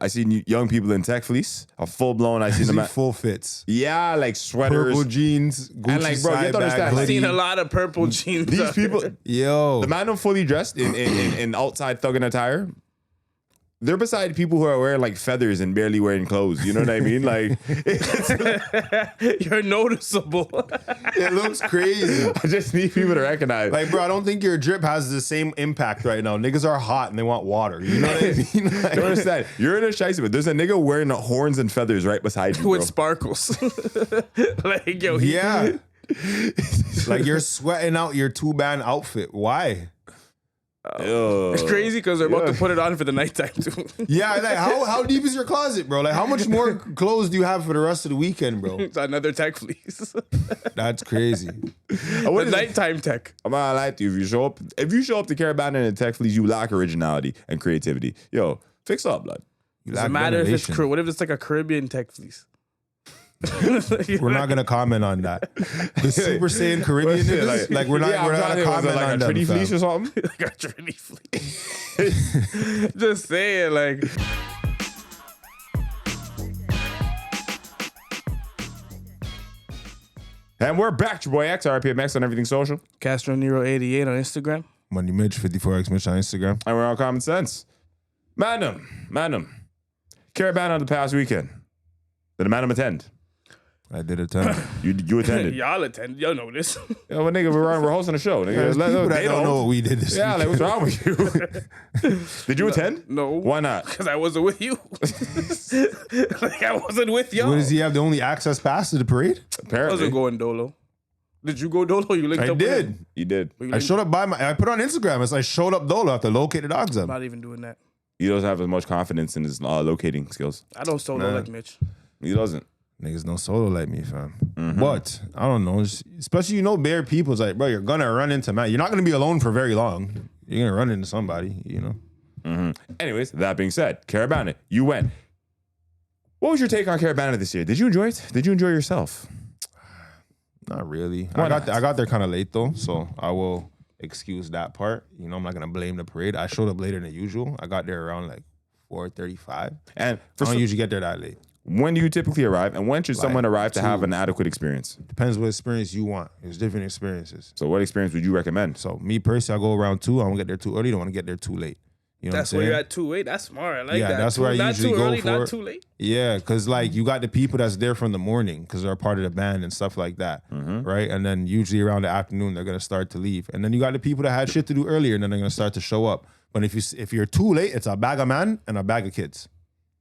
I seen young people in tech fleece, a full blown. I seen them full fits. Yeah, like sweaters, purple jeans, Gucci and like, bro, you have to understand. I've seen a lot of purple jeans. These people, yo, the man them fully dressed in outside thugging attire. They're beside people who are wearing like feathers and barely wearing clothes. You know what I mean? Like, you're noticeable. it looks crazy. I just need people to recognize. Like, bro, I don't think your drip has the same impact right now. Niggas are hot and they want water. You know what I mean? Like, don't understand. You're in a shiesty, but there's a nigga wearing horns and feathers right beside you, with bro. sparkles. Like, yo, yeah. Like you're sweating out your 2-band outfit. Why? It's crazy because they're about to put it on for the nighttime too. Yeah, like how deep is your closet, bro? Like how much more clothes do you have for the rest of the weekend, bro? It's another tech fleece. That's crazy. The nighttime tech. I'm not gonna lie to you. If you show up to Caribana in a tech fleece, you lack originality and creativity. Yo, fix up, blood. Doesn't matter if it's what if it's like a Caribbean tech fleece? We're not gonna comment on that. The Super Saiyan Caribbean niggas, like we're not gonna comment like on a them. Tranny fleece or something. Like a Tranny fleece. Just saying, like. And we're back, your boy X, RPMX on everything social. Castro Nero 88 on Instagram. Money Mitch 54X Mitch on Instagram. And we're on Common Sense. Manum. Caribana on the past weekend. Did the Manum attend? I did attend. You attended. Y'all attend. Y'all know this. Yo, well, nigga, we're hosting a show. Nigga. There's people that don't know what we did this Yeah, like, what's wrong with you? Did you attend? No. Why not? Because I wasn't with you. Like, I wasn't with y'all. What, does he have the only access pass to the parade? I Apparently. wasn't going dolo. Did you go dolo? You linked I up with did. him? You did. I showed up I put on Instagram. It's like showed up Dolo after located dogs. I'm not even doing that. He doesn't have as much confidence in his locating skills. I don't solo like Mitch. He doesn't. Niggas no solo like me, fam. But I don't know, especially bare people. It's like, bro, you're gonna run into man. You're not gonna be alone for very long. You're gonna run into somebody, you know. Anyways, that being said, Caribana, you went. What was your take on Caribana this year? Did you enjoy it? Did you enjoy yourself? Not really. Why I not? got there kind of late though, so I will excuse that part. You know, I'm not gonna blame the parade. I showed up later than usual. I got there around like 4:35, And I don't usually get there that late. when do you typically arrive? And when should someone arrive to have an adequate experience? Depends what experience you want. There's different experiences. So what experience would you recommend? So me personally, I go around 2. I don't get there too early. Don't want to get there too late. You know That's what I'm where saying? you're at too late. That's smart. I like Yeah, that. that's where I not usually too go early, for not it. too late. Yeah, because like you got the people that's there from the morning because they're part of the band and stuff like that, right? And then usually around the afternoon they're gonna start to leave, and then you got the people that had shit to do earlier, and then they're gonna start to show up. But if you're too late, it's a bag of man and a bag of kids.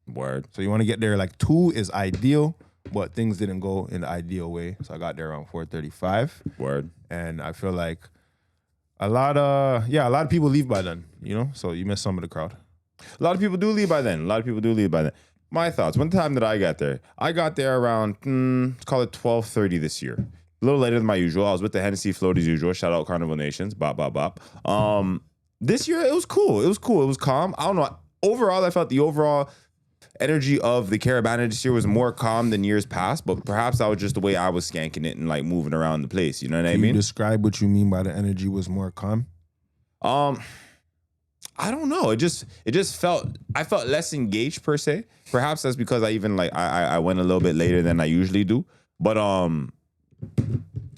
Word. So you want to get there like 2 is ideal, but things didn't go in the ideal way. So I got there around 4:35, Word. and I feel like a lot of people leave by then, you know. So you miss some of the crowd. A lot of people do leave by then. My thoughts. One time that I got there around, let's call it 12:30 this year. A little later than my usual. I was with the Hennessy float as usual. Shout out Carnival Nations. Bop, bop, bop. This year, it was cool. It was calm. I don't know. Overall, I felt the overall energy of the Caribana this year was more calm than years past, but perhaps that was just the way I was skanking it and like moving around the place. You know what I Can mean? you describe what you mean by the energy was more calm? I don't know. It just I felt less engaged per se. Perhaps that's because I even like I went a little bit later than I usually do. But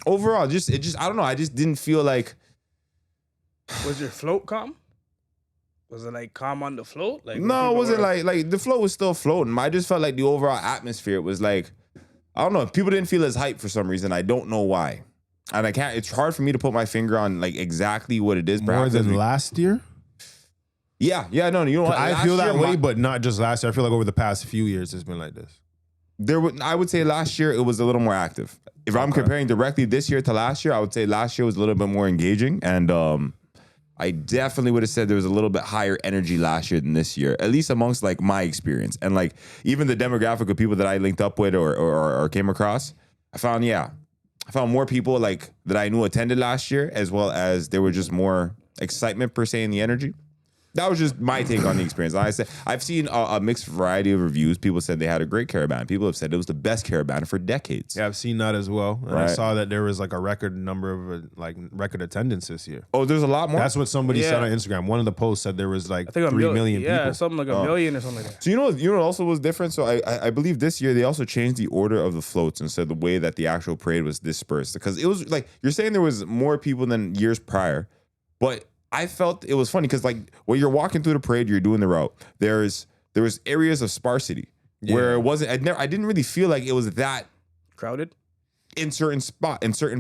overall, it I don't know. I just didn't feel like. Was your float calm? Was it like calm on the float? Like No, it wasn't like the float was still floating. I just felt like the overall atmosphere was like, I don't know. People didn't feel as hype for some reason. I don't know why. And I can't. It's hard for me to put my finger on like exactly what it is. More than last year? Yeah. No. You know what? I feel that way, but not just last year. I feel like over the past few years, it's been like this. I would say last year it was a little more active. If I'm comparing directly this year to last year, I would say last year was a little bit more engaging, and I definitely would have said there was a little bit higher energy last year than this year, at least amongst like my experience and like even the demographic of people that I linked up with or came across. I found more people like that I knew attended last year, as well as there were just more excitement per se in the energy. That was just my take on the experience. Like I said, I've seen a mixed variety of reviews. People said they had a great Caribana. People have said it was the best Caribana for decades. Yeah, I've seen that as well. And I saw that there was like a record number of record attendance this year. Oh, there's a lot more? That's what somebody said on Instagram. One of the posts said there was like I think 3 million people. Yeah, something like a million or something like that. So you know what also was different? So I believe this year they also changed the order of the floats instead of the way that the actual parade was dispersed. Because it was like, you're saying there was more people than years prior, but I felt it was funny because like when you're walking through the parade, you're doing the route. There was areas of sparsity where it wasn't. I didn't really feel like it was that Crowded in certain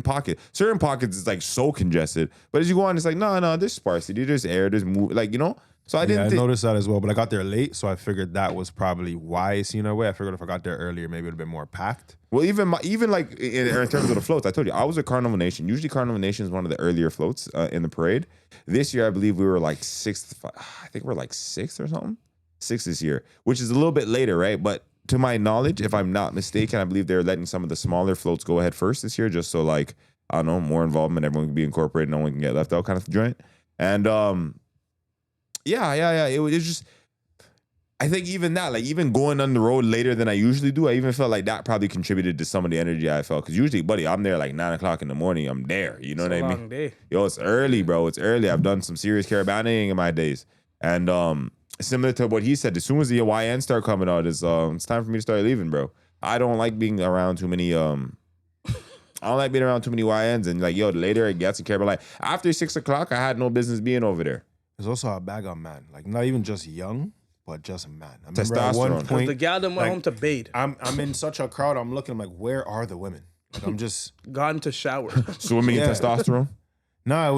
pockets. Certain pockets is like so congested, but as you go on, it's like no, there's sparsity, there's air, there's move, like So I didn't. I noticed that as well, but I got there late, so I figured that was probably why it seemed that way. I figured if I got there earlier, maybe it would have been more packed. Well, even like in terms of the floats, I told you I was at Carnival Nation. Usually, Carnival Nation is one of the earlier floats in the parade. This year, I believe we were like sixth. I think we're like sixth or something. Sixth this year, which is a little bit later, right? But to my knowledge, if I'm not mistaken, I believe they're letting some of the smaller floats go ahead first this year, just so like I don't know, more involvement, everyone can be incorporated, no one can get left out, kind of joint. And yeah. It was just. I think even that, like even going on the road later than I usually do, I even felt like that probably contributed to some of the energy I felt. Because usually, buddy, I'm there like 9 o'clock in the morning. I'm there. You know what I mean? Long day. Yo, it's early, bro. It's early. I've done some serious carabanaing in my days. And similar to what he said, as soon as the YN start coming out, it's time for me to start leaving, bro. I don't like being around too many YNs. And like, yo, the later it gets in Caribana, like after 6 o'clock, I had no business being over there. There's also a bag of man, like not even just young, but just man. I remember Testosterone. at one point, The gal them went home to bathe. I'm in such a crowd. I'm looking. I'm like, where are the women? Like, I'm just Gone to shower. Swimming in testosterone. no.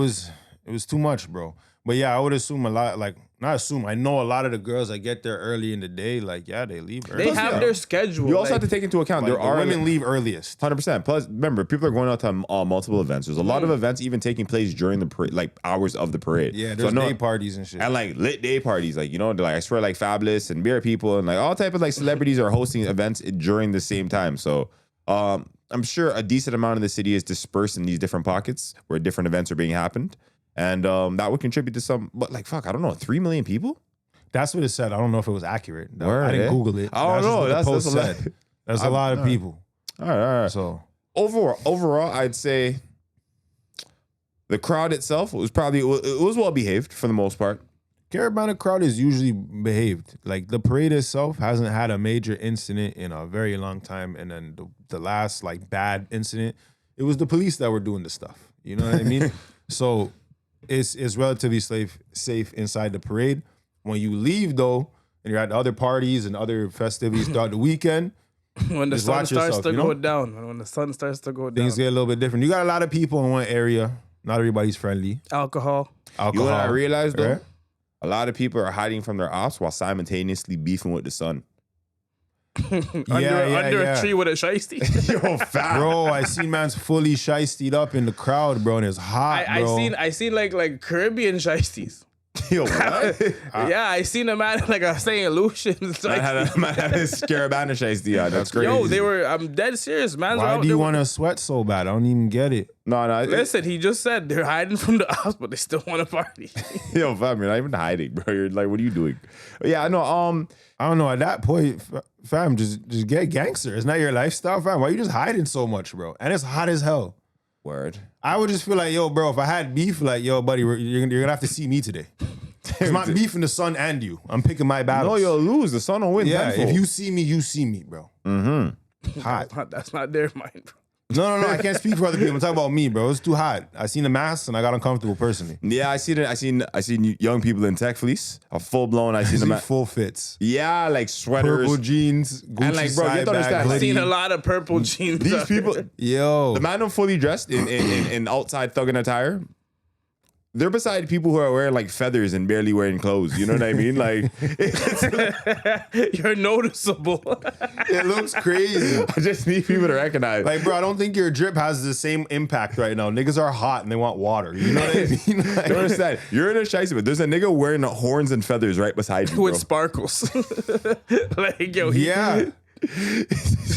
It was too much, bro. But yeah, I would assume a lot. Like not assume. I know a lot of the girls that get there early in the day. Like yeah, they leave early. They have their schedule. You also have to take into account Like, there are women leave earliest. 100%. Plus, remember, people are going out to multiple events. There's a lot of events even taking place during the parade, like hours of the parade. Yeah, there's day parties and shit. And like lit day parties, like like I swear, like Fabulous and Beer People and like all type of like celebrities are hosting events during the same time. So I'm sure a decent amount of the city is dispersed in these different pockets where different events are being happened, and that would contribute to some. But like fuck, I don't know, 3 million people. That's what it said. I don't know if it was accurate. Word, I didn't Google it. I don't know. That's what the post That's a lot. said. That's a lot of people. All right. So Overall, I'd say the crowd itself was well behaved for the most part. Caribana crowd is usually behaved. Like the parade itself hasn't had a major incident in a very long time. And then the last like bad incident, it was the police that were doing the stuff. You know what I mean? So it's relatively safe inside the parade. When you leave though, and you're at the other parties and other festivities throughout the weekend, when the just sun watch starts yourself, to you go know? down. When the sun starts to go down. things get a little bit different. You got a lot of people in one area. Not everybody's friendly. Alcohol. You know what I realized though? Right? A lot of people are hiding from their ops while simultaneously beefing with the sun. under a tree with a shiesty. Yo, fat. Bro, I seen man's fully shiestied up in the crowd, bro, and it's hot, bro. I seen like Caribbean shiesties. Yo, what? Yeah, I seen a man like a St. Lucian's. I had his Caribana shiesty on. That's crazy. Yo, I'm dead serious, man. Why do you want to sweat so bad? I don't even get it. No. Listen, he just said they're hiding from the ops, but they still want to party. Yo, fam, you're not even hiding, bro. You're like, what are you doing? Yeah, I know. I don't know. At that point, fam, just get gangster. It's not your lifestyle, fam. Why you just hiding so much, bro? And it's hot as hell. Word. I would just feel like, yo, bro, if I had beef, like, yo, buddy, you're gonna have to see me today. It's not beef in the sun and you. I'm picking my battles. No, you'll lose. The sun will win. Yeah, tenfold. if you see me, bro. Mm-hmm. Hot. That's not their mind, bro. No. I can't speak for other people. I'm talking about me, bro. It's too hot. I seen the mask and I got uncomfortable personally. Yeah, I seen young people in tech fleece, a full blown. I seen them full fits. Yeah, like sweaters, purple jeans, Gucci and like, bro, you have to understand. I've seen a lot of purple jeans. These people, yo, the man are fully dressed in outside thugging attire. They're beside people who are wearing like feathers and barely wearing clothes. You know what I mean? Like, you're noticeable. It looks crazy. I just need people to recognize. Like, bro, I don't think your drip has the same impact right now. Niggas are hot and they want water. You know what I mean? Like, don't understand. You're in a shiesty, but there's a nigga wearing horns and feathers right beside you, with bro. sparkles. Like, yo, yeah.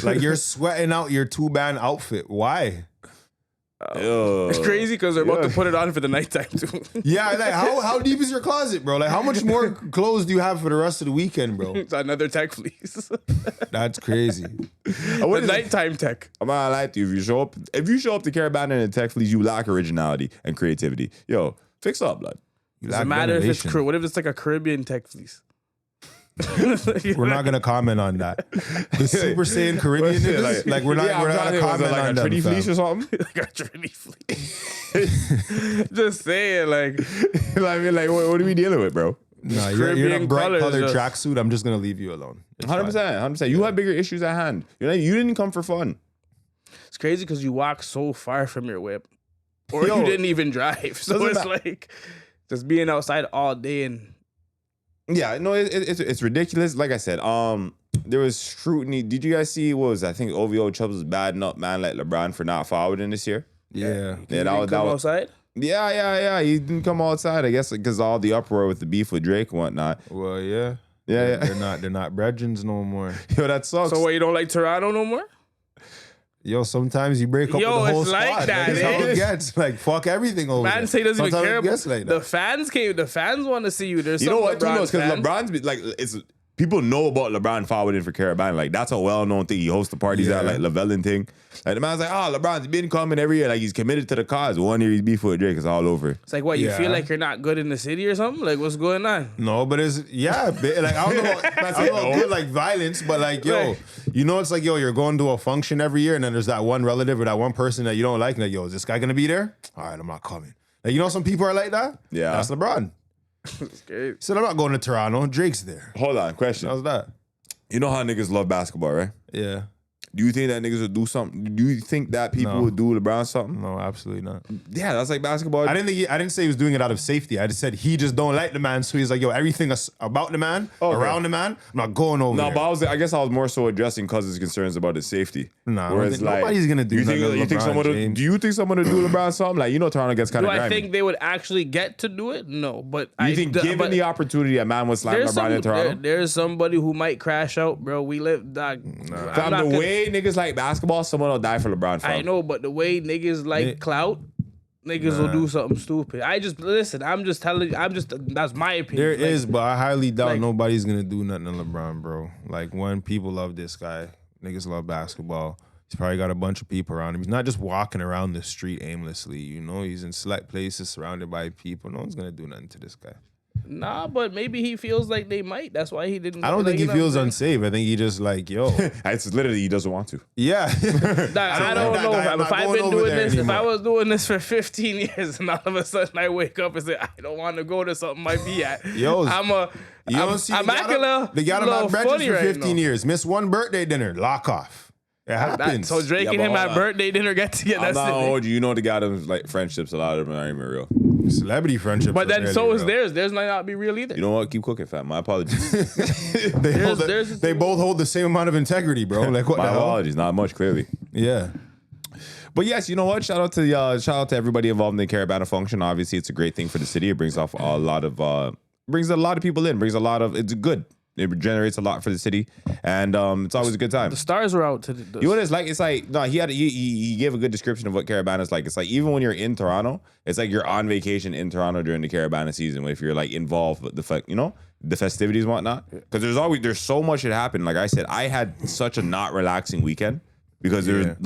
Like you're sweating out your 2-band outfit. Why? It's crazy because they're about to put it on for the nighttime too. Yeah, like how deep is your closet, bro? Like how much more clothes do you have for the rest of the weekend, bro? It's another tech fleece. That's crazy. The nighttime tech. I'm not gonna lie to you. If you show up to Caribana in a tech fleece, you lack originality and creativity. Yo, fix up, blood. Doesn't matter if it's what if it's like a Caribbean tech fleece. We're not gonna comment on that. The Super Saiyan Caribbean niggas, like we're not gonna comment like on a Tranny fleece or something. Like a Tranny fleece. Just saying, like, I mean, like, what are we dealing with, bro? No, you're in a Caribbean bright colors, colored just- tracksuit. I'm just gonna leave you alone. 100%. You have bigger issues at hand. You didn't come for fun. it's crazy because you walk so far from your whip, or Yo, you didn't even drive. So doesn't it's ma- like just being outside all day and. Yeah, no, it's ridiculous. Like I said, there was scrutiny. Did you guys see what was I think OVO Chubbs was badding up man like LeBron for not forwarding this year? Yeah. Yeah, that was outside. Yeah. He didn't come outside, I guess, because all the uproar with the beef with Drake and whatnot. Well, yeah. Yeah. They're not brethrens no more. Yo, that sucks. So what, you don't like Toronto no more? Yo, sometimes you break up Yo, with the whole it's like squad. that, That's how eh? it gets. Like fuck everything over there. Man say doesn't even Sometimes care it gets about like the that. fans came. The fans want to see you. There's You some know what? Too LeBron because fans. LeBron's like it's people know about LeBron forwarding for Caribana. Like that's a well-known thing. He hosts the parties Yeah. at like Lavelle thing. Like the man's like, LeBron's been coming every year. Like he's committed to the cause. 1 year he's beef with Drake. It's all over. It's like what you Yeah. feel like you're not good in the city or something. Like what's going on? No, but it's like I don't know about good like violence, but like yo, you know it's like yo, you're going to a function every year and then there's that one relative or that one person that you don't like, and like, yo, is this guy gonna be there? All right, I'm not coming. Like you know some people are like that? Yeah. That's LeBron. It's crazy. Said I'm not going to Toronto. Drake's there. Hold on, question. How's that? You know how niggas love basketball, right? Yeah. Do you think that niggas would do something? Do you think that people No. would do LeBron something? No, absolutely not. Yeah, that's like basketball. I didn't say he was doing it out of safety. I just said he just don't like the man, so he's like, yo, everything about the man, Okay. around the man, I'm not going over No, there. but I guess I was more so addressing Cousins' concerns about his safety. Nah, I don't Whereas think like nobody's gonna do you think, nothing to you think LeBron someone James. do you think someone would do LeBron something? Like Toronto gets kind Do of I grimy. think they would actually get to do it? No, but You think given the opportunity, a man would slam LeBron in Toronto? there's somebody who might crash out, bro. We live, dog. I'm Fam, not the gonna- way niggas like basketball, someone will die for LeBron. Fam. I know, but the way niggas like clout, niggas will do something stupid. I'm just telling you. That's my opinion. There Like, is, but I highly doubt like- nobody's gonna do nothing to LeBron, bro. Like when people love this guy, niggas love basketball. He's probably got a bunch of people around him. He's not just walking around the street aimlessly, you know. He's in select places surrounded by people. No one's gonna do nothing to this guy. Nah, but maybe he feels like they might. That's why he didn't. I don't like, think he you know what feels I'm unsafe. I think he just like, yo, It's literally he doesn't want to. yeah. saying? I don't like that know guy. I'm if not I've going been over doing there this. If I anymore. was doing this for 15 years and all of a sudden I wake up and say I don't want to go to something I be at. Yo, I'm You don't see I'm they acting they got him little at Bridges funny for right 15 now. years. Miss one birthday dinner, lock off. It happens. So Drake Yeah, and but him hold at on. birthday dinner get together. I'm That's not it. gonna hold you. You know the guy that like friendships. A lot of them aren't even real. Celebrity friendships. But are then rarely so is real. theirs. Theirs might not be real either. You know what? Keep cooking, fam. My apologies. They both hold the same amount of integrity, bro. Like what My the hell? apologies. Not much, clearly. Yeah. But yes, you know what? Shout out to everybody involved in the Caribana function. Obviously, it's a great thing for the city. It brings off a lot of people in. It's good. It generates a lot for the city, and it's always a good time. The stars were out today. You know what it's like? It's like no, he gave a good description of what Caribana is like. It's like even when you're in Toronto, it's like you're on vacation in Toronto during the Caribana season. If you're like involved with the festivities and whatnot, because there's so much that happened. Like I said, I had such a not relaxing weekend because there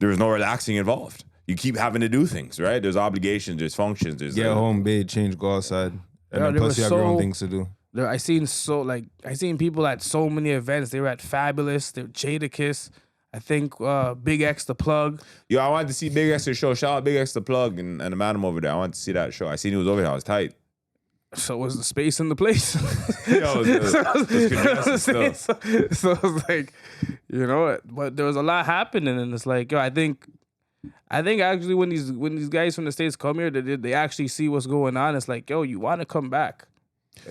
was no relaxing involved. You keep having to do things, right? There's obligations, there's functions, there's Get home, bathe, change, go outside. And then there plus was you have your own so- things to do. I seen people at so many events. They were at Fabulous. They were Jadakiss. I think Big X the Plug. Yo, I wanted to see Big X show. Shout out Big X the Plug and the madam over there. I wanted to see that show. I seen he was over here. I was tight. So was the space in the place. Yo, it was congested still. So it was like, you know, but there was a lot happening, and it's like, yo, I think actually when these guys from the States come here, they actually see what's going on. It's like, yo, you want to come back.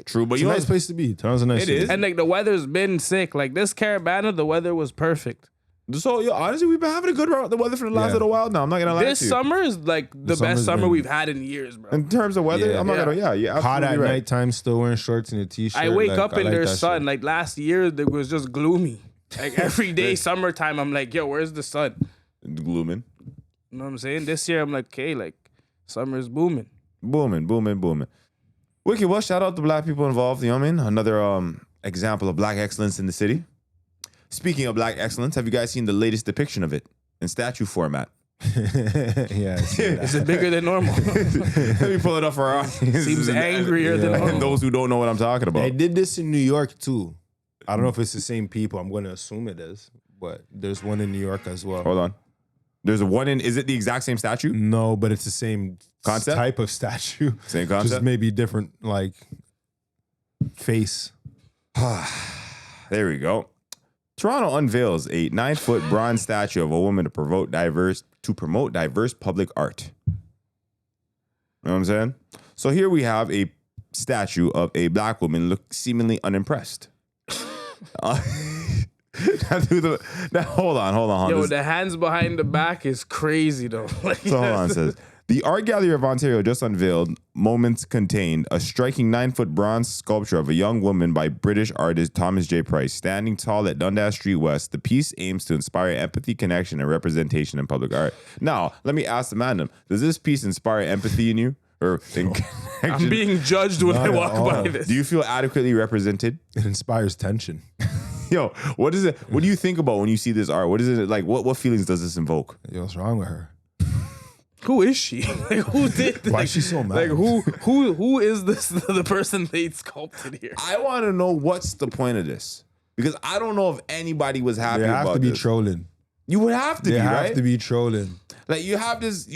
True, but It's you a know, nice place to be. Toronto's a nice It city. is. And like the weather's been sick. Like this Caribana, the weather was perfect. so yo, honestly, we've been having a good the weather for the last Yeah. little while now. I'm not gonna lie This to you. summer is like the summer's best summer been- we've had in years, bro. In terms of weather, Yeah. I'm not gonna. Yeah, Hot absolutely at right. nighttime, still wearing shorts and a t-shirt. I wake like, up I and like there's that sun. shit. Like last year, it was just gloomy. Like every day, summertime, I'm like, yo, where's the sun? Glooming. You know what I'm saying? This year, I'm like, okay, like, summer's booming. Booming. Wicked, well, shout out to black people involved. You know what I mean? Another example of black excellence in the city. Speaking of black excellence, have you guys seen the latest depiction of it in statue format? Yeah, I see that. Is it bigger than normal? Let me pull it up for our audience. Seems angrier than And normal. those who don't know what I'm talking about. They did this in New York too. I don't know if it's the same people. I'm going to assume it is, but there's one in New York as well. Hold on. There's one in, is it the exact same statue? No, but it's the same Concept? type of statue. Same Just concept? maybe different, like, face. There we go. Toronto unveils a 9-foot bronze statue of a woman to promote diverse public art. You know what I'm saying? So here we have a statue of a black woman look seemingly unimpressed. Now, hold on. Yo, the hands behind the back is crazy though. Like, So hold on, it says. The Art Gallery of Ontario just unveiled Moments Contained, a striking 9-foot bronze sculpture of a young woman by British artist Thomas J. Price. Standing tall at Dundas Street West, the piece aims to inspire empathy, connection, and representation in public art. Now, let me ask the madam, does this piece inspire empathy in you? Or in I'm connection? being judged when Not I at walk by all. this. Do you feel adequately represented? It inspires tension. Yo, what is it? What do you think about when you see this art? What is it like? What feelings does this invoke? Yo, what's wrong with her? Who is she? Like, who did this? Why is she so mad? Like, who is this? The person they sculpted here? I want to know what's the point of this, because I don't know if anybody was happy They about have to be this. trolling. You would have to They be, have right? to be trolling. Like you have this.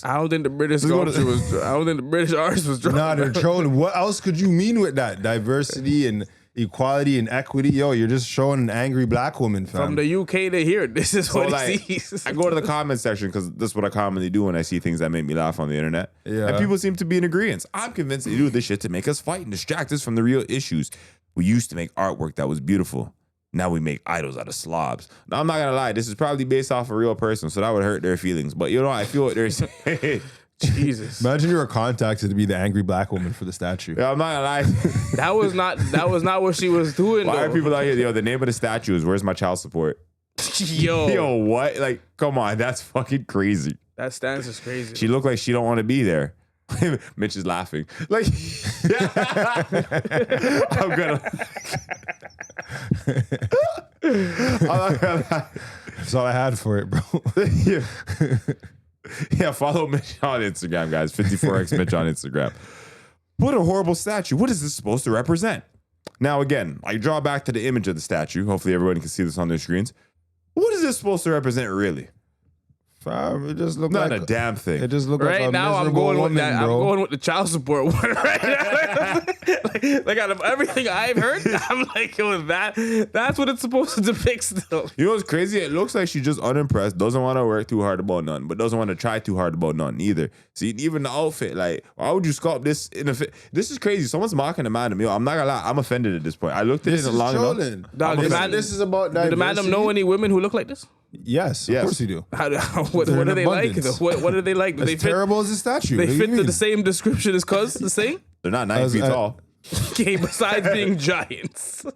I don't think the British go to- sculpture was. I don't think the British artist was drawn. Nah, they're trolling. What else could you mean with that? Diversity and equality and equity. Yo, you're just showing an angry black woman, fam. From the UK to here, this is So what like, he sees. I go to the comment section because this is what I commonly do when I see things that make me laugh on the internet. Yeah. And people seem to be in agreement. I'm convinced they do this shit to make us fight and distract us from the real issues. We used to make artwork that was beautiful. Now we make idols out of slobs. Now, I'm not gonna lie, this is probably based off a real person, so that would hurt their feelings. But you know, I feel what they're saying. Jesus, Imagine you were contacted to be the angry black woman for the statue. Yeah, I'm not gonna lie. that was not what she was doing. Why though. are people out here? Yo, the name of the statue is "Where's My Child Support?" Yo, Yo, what? Like, come on, that's fucking crazy. that stance is crazy. She looked like she don't want to be there. Mitch is laughing. Like, I'm gonna. I'm not gonna lie. That's all I had for it, bro. Yeah, follow Mitch on Instagram, guys. 54x Mitch on Instagram. What a horrible statue. What is this supposed to represent? Now, again, I draw back to the image of the statue. Hopefully, everyone can see this on their screens. What is this supposed to represent, really? Fam, it just looked Not like a damn thing. It just looked like Right a now, I'm miserable going woman, with that. bro. I'm going with the child support one right now. like out of everything I've heard, I'm like, yo, that's what it's supposed to depict still. You know what's crazy? It looks like she's just unimpressed, doesn't want to work too hard about nothing, but doesn't want to try too hard about nothing either. See, even the outfit, like, why would you sculpt this in a fit? This is crazy. Someone's mocking the madam. Yo, I'm not gonna lie, I'm offended at this point. I looked at This it is long enough. trolling. Dog, I'm offended. This is about Did diversity. the madam know any women who look like this? Yes, of Yes. course you do. What They're are in they like? abundance. Though? What are they like? Do As they fit? terrible as a statue. They What do you fit mean? the same description as Cuz the same. They're not 9 feet tall. Okay, besides being giants,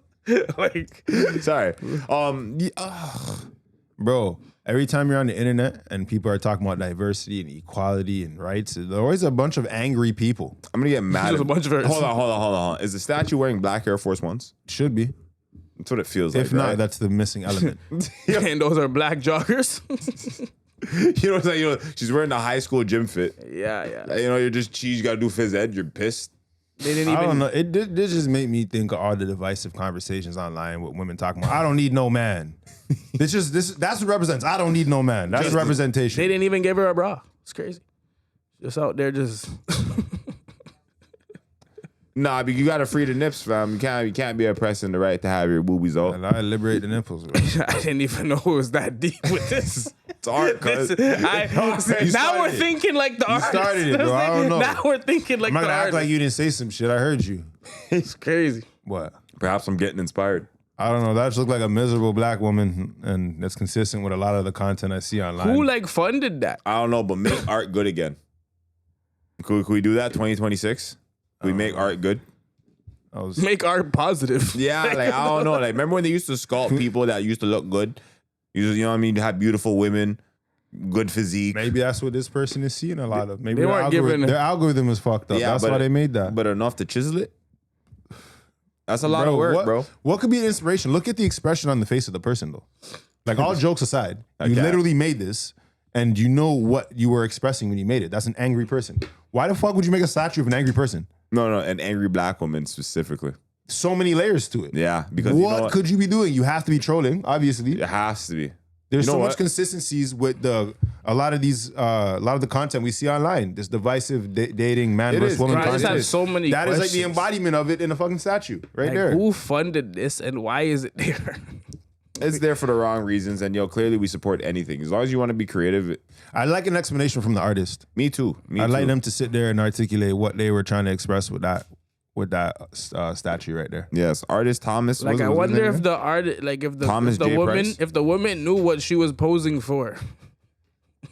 like Sorry. Bro, every time you're on the internet and people are talking about diversity and equality and rights, there's always a bunch of angry people. I'm gonna get mad. There's a bunch of hers. Hold on. Is the statue wearing black Air Force Ones? Should be. That's what it feels like. If not, right? that's the missing element. and those are black joggers. you know what I'm saying? You know, she's wearing the high school gym fit. yeah. You know, you're just cheese. You gotta do phys ed. You're pissed. They didn't I even. don't know. It did just make me think of all the divisive conversations online with women talking about, I don't need no man. That's what represents. I don't need no man. That's representation. They didn't even give her a bra. It's crazy. Just out there, just. Nah, but you gotta free the nips, fam. You can't be oppressing the right to have your boobies out. And I liberate the nipples. Bro. I didn't even know it was that deep with this. It's art, cuz. now started we're it. thinking like the artist. started it, bro. I don't know. Now we're thinking like I'm not the gonna act artist. like you didn't say some shit. I heard you. It's crazy. What? Perhaps I'm getting inspired. I don't know. That just looked like a miserable black woman, and that's consistent with a lot of the content I see online. Who like funded that? I don't know, but make art good again. Could we do that 2026? Can we make art good? I was, Make art positive. Yeah, like I don't know. Like remember when they used to sculpt people that used to look good? You know what I mean? To have beautiful women. good physique. Maybe that's what this person is seeing a lot of. Maybe They weren't given- their algorithm is fucked up. Yeah, That's but- why they made that. But enough to chisel it? That's a lot of work, bro. What could be an inspiration? Look at the expression on the face of the person, though. Like, all jokes aside, you Okay. literally made this, and you know what you were expressing when you made it. That's an angry person. Why the fuck would you make a statue of an angry person? No, an angry black woman specifically. So many layers to it. Yeah, because What could you be doing? You have to be trolling, obviously. It has to be. There's You know so what? much consistencies with a lot of the content we see online. This divisive dating man It versus is. woman Bro, I just content. have so many That is like the questions. embodiment of it in a fucking statue, right Like, there. who funded this and why is it there? It's there for the wrong reasons, and clearly we support anything as long as you want to be creative. I like an explanation from the artist. Me too. I'd like them to sit there and articulate what they were trying to express with that statue right there. Yes, artist Thomas. Like, was- I was his wonder name? if the art, like, if the Thomas if the J. woman, Price? if the woman knew what she was posing for,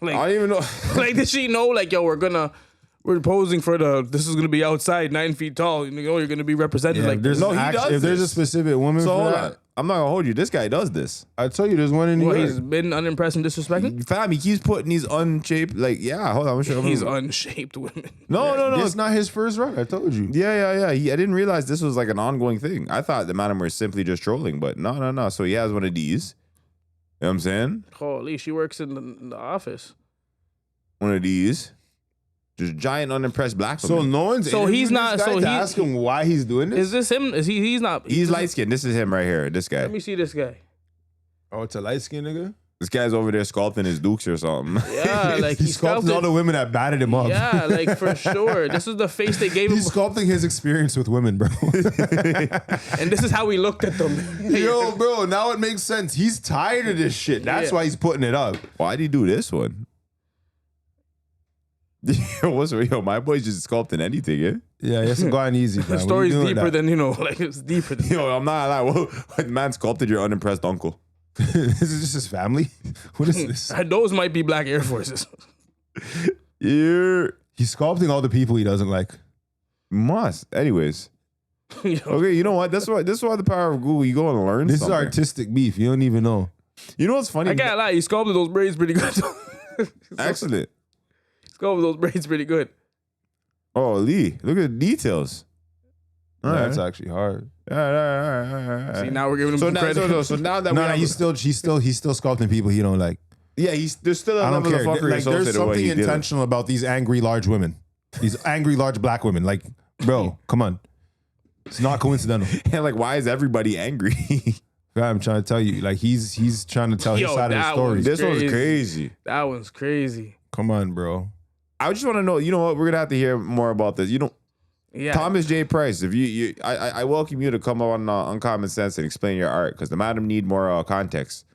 like, I don't even know. like, did she know, like, yo, we're posing for this is gonna be outside 9 feet tall, you know, you're gonna be represented Yeah, like if there's, No, he if there's a this. specific woman So for hold that, on. I'm not gonna hold you. This guy does this. I tell you, there's one in New Well, York. he's been unimpressed and disrespected. Fam, he keeps putting these unshaped. Like, yeah, hold on. I'm sure. He's unshaped women. No. It's not his first run. I told you. Yeah. I didn't realize this was like an ongoing thing. I thought the man were simply just trolling, but no. So he has one of these. You know what I'm saying? Holy, she works in the office. One of these. Just giant unimpressed black So woman. no one's. So he's interviewed not- this guy so to he- ask him why he's doing this. Is this him? Is he? He's not. He's light skinned. This is him right here. This guy. Let me see this guy. Oh, it's a light skinned nigga. This guy's over there sculpting his dukes or something. Yeah, like He's sculpting all the women that batted him up. Yeah, like for sure. This is the face they gave him, He's sculpting his experience with women, bro. and this is how we looked at them. Yo, bro, now it makes sense. He's tired of this shit. That's Yeah. why he's putting it up. Why'd he do this one? Yo, my boy's just sculpting anything, eh? Yeah, he hasn't gone easy. The story's deeper than like it's deeper than. Yo, I'm not lying. What man sculpted your unimpressed uncle? This is just his family. What is this? Those might be black Air Forces. Yeah. He's sculpting all the people he doesn't like. Must. Anyways. Yo, Okay, you know what? This is why the power of Google, you go and learn This something. is artistic beef. You don't even know. You know what's funny? I can't lie, he sculpted those braids pretty good. Excellent. Sculpted those braids pretty good. Oh, Lee, look at the details. All right. That's actually hard. All right. See, now we're giving him So some now, credit. so now that No, we have, he's still sculpting people he don't like. yeah, there's still a I don't level care. of fuckery Like, associated there's with what something he did. intentional about these angry large women. These angry large black women. Like, bro, come on. It's not coincidental. And like, why is everybody angry? I'm trying to tell you. Like, he's trying to tell his Yo, side of the that story. was- This one's Crazy. crazy. That one's crazy. Come on, bro. I just want to know. You know what? We're gonna have to hear more about this. You know, Yeah. Thomas J. Price. If I welcome you to come on Uncommon Sense and explain your art because the madam need more context.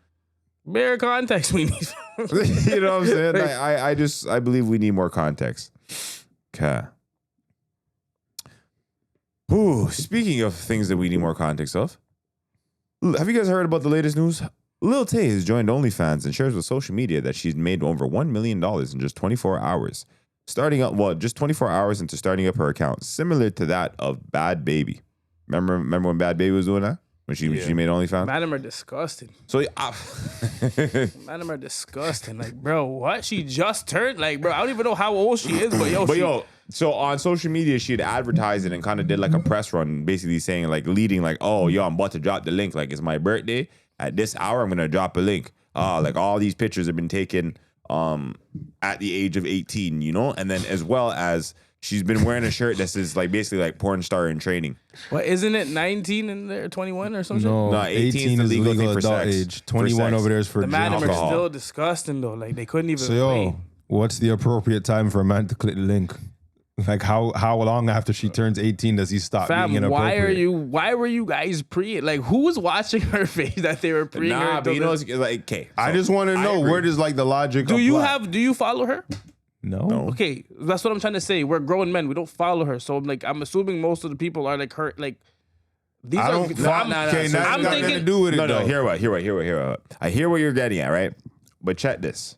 Bare context we need. You know what I'm saying? I believe we need more context. Okay. Ooh, speaking of things that we need more context of, have you guys heard about the latest news? Lil Taye has joined OnlyFans and shares with social media that she's made over $1 million in just 24 hours. Just 24 hours into starting up her account, similar to that of Bad Baby. Remember when Bad Baby was doing that? When she made OnlyFans? Madam are disgusting. So Madam are disgusting. Like, bro, what? She just turned. Like, bro, I don't even know how old she is, but yo, so on social media, she had advertised it and kind of did like a press run, basically saying like leading like, oh, yo, I'm about to drop the link. Like, it's my birthday. At this hour, I'm gonna drop a link. Like all these pictures have been taken at the age of 18, you know? And then as well as she's been wearing a shirt that says like basically like porn star in training. What, isn't it 19 in there, 21 or something? No, No, 18 the is legal legal thing for adult sex. age. For 21 sex. over there is for The madam are alcohol. still disgusting though. Like, they couldn't even So, wait. yo, what's the appropriate time for a man to click the link? Like, how long after she turns 18 does he stop being Fam, inappropriate? why were you guys pre? Like, who was watching her face that they were pre? Nah, but you know, it's like, okay. I so just want to I know, agree. where does like the logic do you follow her? No. Okay, that's what I'm trying to say. We're grown men. We don't follow her. So I'm assuming most of the people are like her. Like, these I are. don't fuck. Okay, so that's I'm got nothing to thinking- do with it, No, though. hear what. I hear what you're getting at, right? But check this.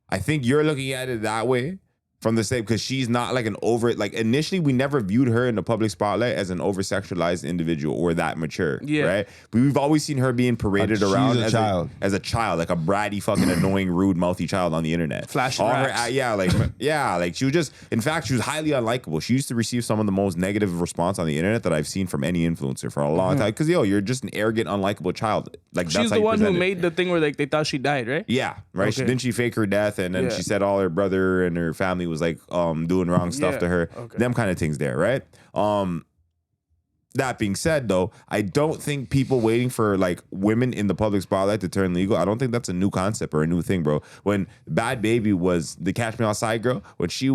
I think you're looking at it that way from the state because she's not like an over like initially we never viewed her in the public spotlight as an over sexualized individual or that mature. Yeah. Right. But we've always seen her being paraded She's around a child. as a child, like a bratty, fucking annoying, rude, mouthy child on the internet. Flashing All racks. like she was just. In fact, she was highly unlikable. She used to receive some of the most negative response on the internet that I've seen from any influencer for a long time. Because you're just an arrogant, unlikable child. Like She's that's how the you one who present it. made the thing where like they thought she died, right? Yeah, right. Okay. Didn't she fake her death, and then Yeah. she said all her brother and her family was like doing wrong stuff Yeah. to her. Okay. Them kind of things there, right? That being said, though, I don't think people waiting for like women in the public spotlight to turn legal. I don't think that's a new concept or a new thing, bro. When Bad Baby was the Catch Me Outside girl, when she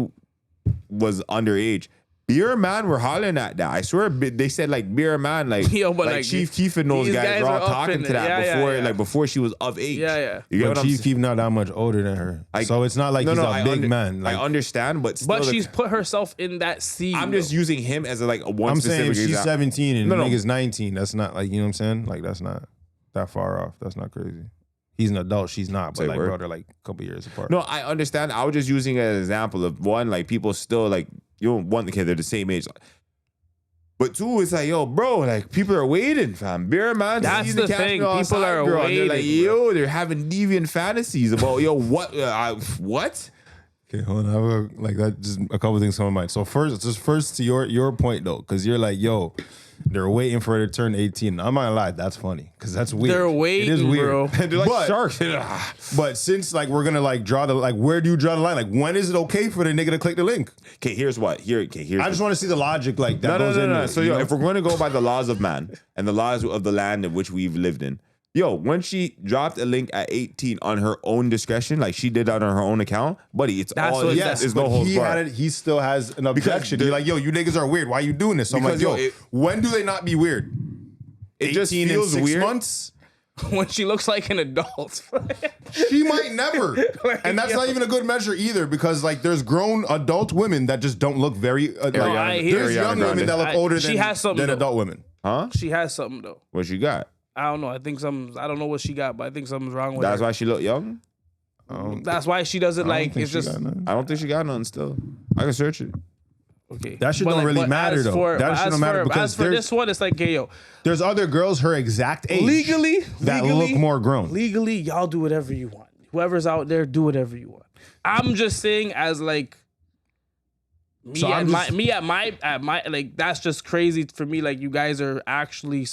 was underage, Beer Man were hollering at that. I swear they said like Beer Man, like, Yo, but, like, Chief Keef and those these guys were are all up talking in to it. that Yeah, before, yeah. like before she was of age. Yeah, yeah. You get But what I'm Chief saying? Keef not that much older than her, so it's not like he's a big man. Like, I understand, but still But she's put herself in that scene. I'm just using him as a one I'm saying specific if she's example. 17 and No, the no. nigga's 19, that's not like, you know what I'm saying? Like, that's not that far off. That's not crazy. He's an adult, she's not, but Say like, word. bro, they're like a couple years apart. No, I understand. I was just using an example of one, like people still like one kid, they're the same age. But two, it's like, yo, bro, like people are waiting, fam. Beer Man, That's sees the Catch Me thing. Outside People are girl, and they're like, waiting, yo, they're having deviant fantasies about, yo, what, what? Okay, hold on. I have like that. Just a couple things come to mind. So first to your point though, because you're like, yo, they're waiting for her to turn 18. I'm not gonna lie, that's funny because that's weird. They're It is waiting, weird. bro. They're like But- sharks. But since like we're gonna like draw the like, where do you draw the line? Like, when is it okay for the nigga to click the link? Okay, here's what. Here's I just want to see the logic like that goes in there. So, you yo, know? if we're going to go by the laws of man and the laws of the land in which we've lived in, yo, when she dropped a link at 18 on her own discretion, like she did that on her own account, buddy, it's That's all, what- Yes, there's but no holds he barred. had it. He still has an objection. You're like, yo, you niggas are weird. Why are you doing this? So I'm like, Because, yo, yo, when do they not be weird? It 18 just in feels 6 weird. months? when she looks like an adult. She might never. And that's not even a good measure either, because like there's grown adult women that just don't look very I hear there's Ariana young women Grande. that look older She than, has something, than though. adult women. Huh? She has something though. What she got? I don't know. I think I don't know what she got, but I think something's wrong with That's her. why she look young? That's why she doesn't like. It's just I don't think she got nothing still. I can search it. okay. That shit But, don't really matter, as though. For, That but shit as don't matter for- because as for there's- this one, it's like, okay, yo, There's other girls her exact age legally, that look more grown. Legally, y'all do whatever you want. Whoever's out there, do whatever you want. I'm just saying, as like me So at I'm my just- me at my like that's just crazy for me. Like you guys are actually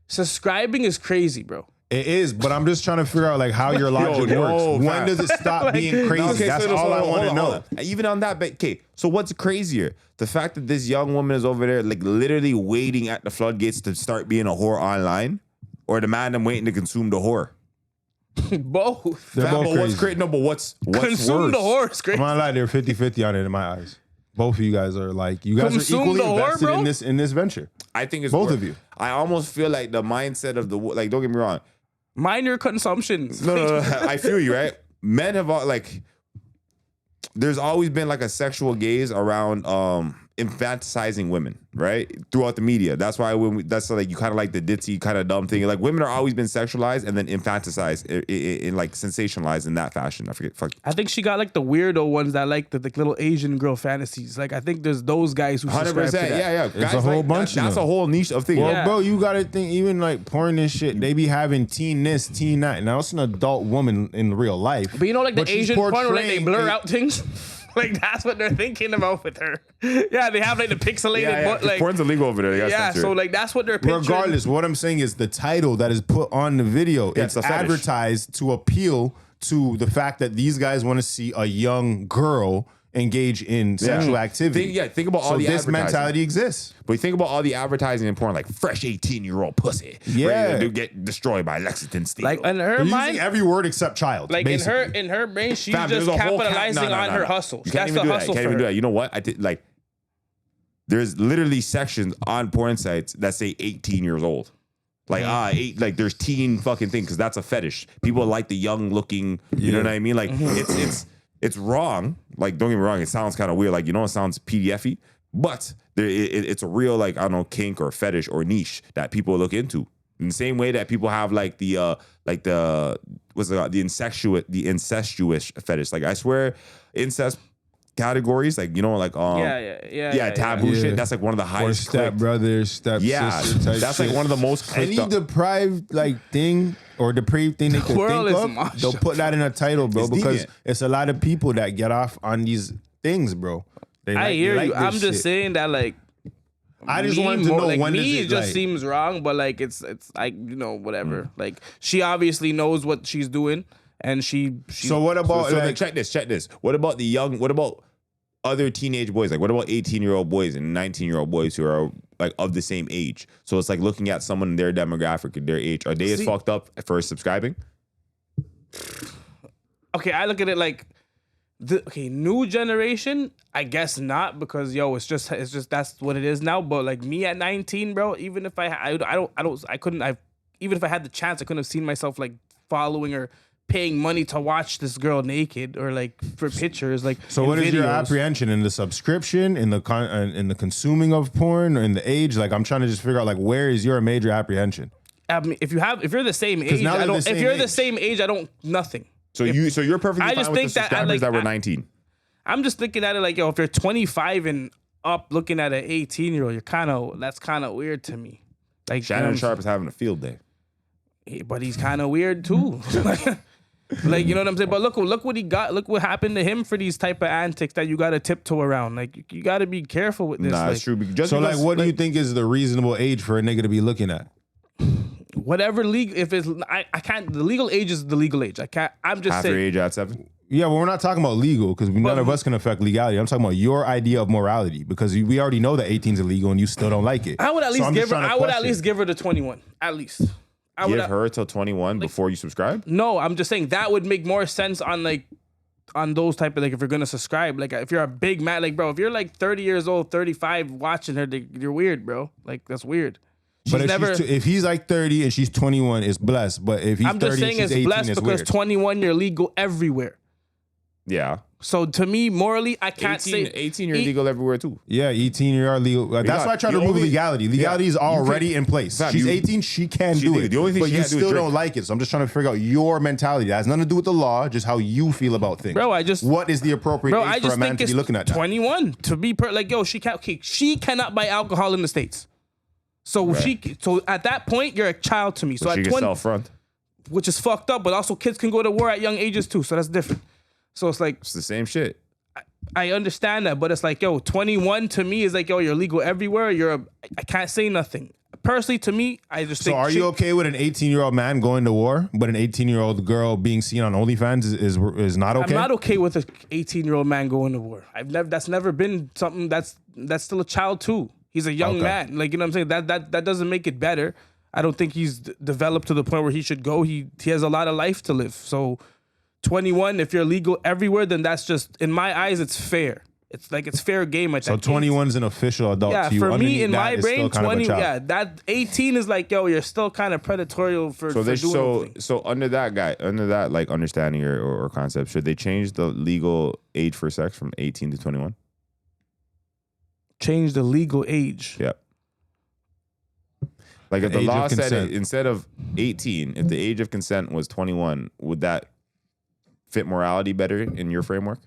subscribing is crazy, bro. It is, but I'm just trying to figure out like how your logic no, works. When fam. does it stop being crazy? Okay, That's so all I hold want to on, know. hold on. Even on that, but okay. So what's crazier? The fact that this young woman is over there, like literally waiting at the floodgates to start being a whore online, or the man them waiting to consume the whore. Both. They're Fam, both but what's crazy. crazy? No, but what's Consume worse? the horse, crazy. I'm not lie, they're 50-50 on it in my eyes. Both of you guys are like, you guys Consume are equally the whore, invested bro? in this venture. I think it's Both worse. of you. I almost feel like the mindset of the like. Don't get me wrong. Minor consumptions. No. I feel you, right? Men have all like. There's always been like a sexual gaze around infantilizing women, right? Throughout the media. That's why that's like you kind of like the ditzy kind of dumb thing. Like women are always been sexualized and then infantilized in like sensationalized in that fashion. I forget. Fuck. I think she got like the weirdo ones that like the little Asian girl fantasies. Like I think there's those guys who 100%. subscribe to that. Yeah. It's Guys a whole like bunch of That's them. a whole niche of things. Well, Yeah. bro, you gotta think, even like porn and shit, they be having teen this, teen that. Now it's an adult woman in real life. But you know, like the But she's Asian porn, where, like they portraying blur a- out things. Like that's what they're thinking about with her. Yeah, they have like the pixelated, but like porn's illegal over there. They gotta yeah. censor So it. like that's what they're picturing. Regardless, what I'm saying is the title that is put on the video, Yeah, it's it's a fetish. advertised to appeal to the fact that these guys want to see a young girl engage in sexual activity. Think about all so the this advertising. mentality exists. But you think about all the advertising in porn, like fresh 18-year-old pussy, Yeah. ready to get destroyed by Lexington Steel. Like in her They're mind, using every word except child. like basically. in her brain, she's Fam, just there's a whole capitalizing on her hustle. You can't That's even the do that. hustle You can't for even do her. that. You know what? I did like. There's literally sections on porn sites that say 18 years old. Like there's teen fucking thing because that's a fetish. People like the young looking. You know what I mean? Like it's wrong. Like don't get me wrong. It sounds kind of weird. Like it sounds PDF-y, but it's a real like I don't know kink or fetish or niche that people look into. In the same way that people have like the incestuous fetish. Like I swear, incest categories, like like taboo yeah. shit. That's like one of the Or highest. step brothers, step sister type that's shit. like one of the most clicked Any up. deprived thing or depraved thing they could world think is of, mashed they'll up. put that in a title, bro, It's because deviant. it's a lot of people that get off on these things, bro. I hear you. this I'm just shit. saying that like. I just me wanted to more- know like, when me, is it it just like, seems wrong, but like it's like whatever. Like she obviously knows what she's doing, and she so what about So then like, check this. What about the young? What about other teenage boys? Like what about 18-year-old boys and 19-year-old boys who are like of the same age? So it's like looking at someone in their demographic and their age. Are they as See- fucked up for subscribing? okay, I look at it like new generation, I guess not, because it's just that's what it is now. But like me at 19, bro, even if I couldn't even if I had the chance, I couldn't have seen myself like following or paying money to watch this girl naked or like for pictures. Like so in what is your videos. apprehension in the subscription, in the in the consuming of porn, or in the age? Like I'm trying to just figure out like where is your major apprehension? I mean, if you're the same age, now I they're don't. the If same you're the age. same age, I don't nothing. So you're perfectly I fine just with think the that I subscribers like- that were I- 19. I'm just looking at it like, if you're 25 and up looking at an 18-year-old, that's kind of weird to me. Like Shannon Sharp is having a field day. but he's kind of weird too. Like, you know what I'm saying? But look what he got. Look what happened to him for these type of antics that you got to tiptoe around. Like you got to be careful with this. Nah, like, it's true. Just So because, like, what do you think is the reasonable age for a nigga to be looking at? whatever legal, if it's I can't. The legal age is the legal age. I can't. I'm just half your saying. age at 7? Yeah, well, we're not talking about legal because none of us can affect legality. I'm talking about your idea of morality because we already know that 18 is illegal and you still don't like it. I would at So least I'm give just her. trying to I would at question. least give her the 21. At least. I would Give her till 21 before you subscribe? No, I'm just saying that would make more sense on those type of, like, if you're gonna subscribe, like if you're a big man, like, bro, if you're like 30 years old, 35 watching her, you're weird, bro. Like, that's weird. But She's if he's like 30 and she's 21, it's blessed. But if he's I'm 30 just saying and she's it's 18, blessed it's because weird. 21 you're legal everywhere. Yeah. So to me, morally, I can't 18, say 18 you're legal everywhere too. Yeah, 18 year old legal. That's got- why I try to the remove only- legality. Legality is you already can- in place. Fam, She's you- 18, she can she do legal. it. The only thing but she you can't do is still drink. don't like it. So I'm just trying to figure out your mentality. That has nothing to do with the law, just how you feel about things. Bro, what is the appropriate Bro, age I for a just man think to it's be looking at that? 21 to be she can't. Okay, she cannot buy alcohol in the States. So so at that point you're a child to me. So But she at can 20, sell front. which is fucked up, but also kids can go to war at young ages too. So that's different. So it's like, It's the same shit. I understand that, but it's like, 21 to me is like, you're legal everywhere. I can't say nothing. Personally, to me, I just So think. are you okay with an 18-year-old man going to war, but an 18-year-old girl being seen on OnlyFans is not okay? I'm not okay with an 18-year-old man going to war. That's never been something that's still a child too. He's a young Okay. man. Like, you know what I'm saying? That doesn't make it better. I don't think he's developed to the point where he should go. He has a lot of life to live. So 21, if you're legal everywhere, then that's just, in my eyes, it's fair. It's like, it's fair game at So that 21 is an official adult Yeah, to you. for me, Underneath in that my is brain, still kind of a 20, child. yeah, that 18 is like, you're still kind of predatorial for So doing things. so under that like understanding or concept, should they change the legal age for sex from 18 to 21? Change the legal age. Yep. Like if the age of law said consent. it, instead of 18, if the age of consent was 21, would that fit morality better in your framework?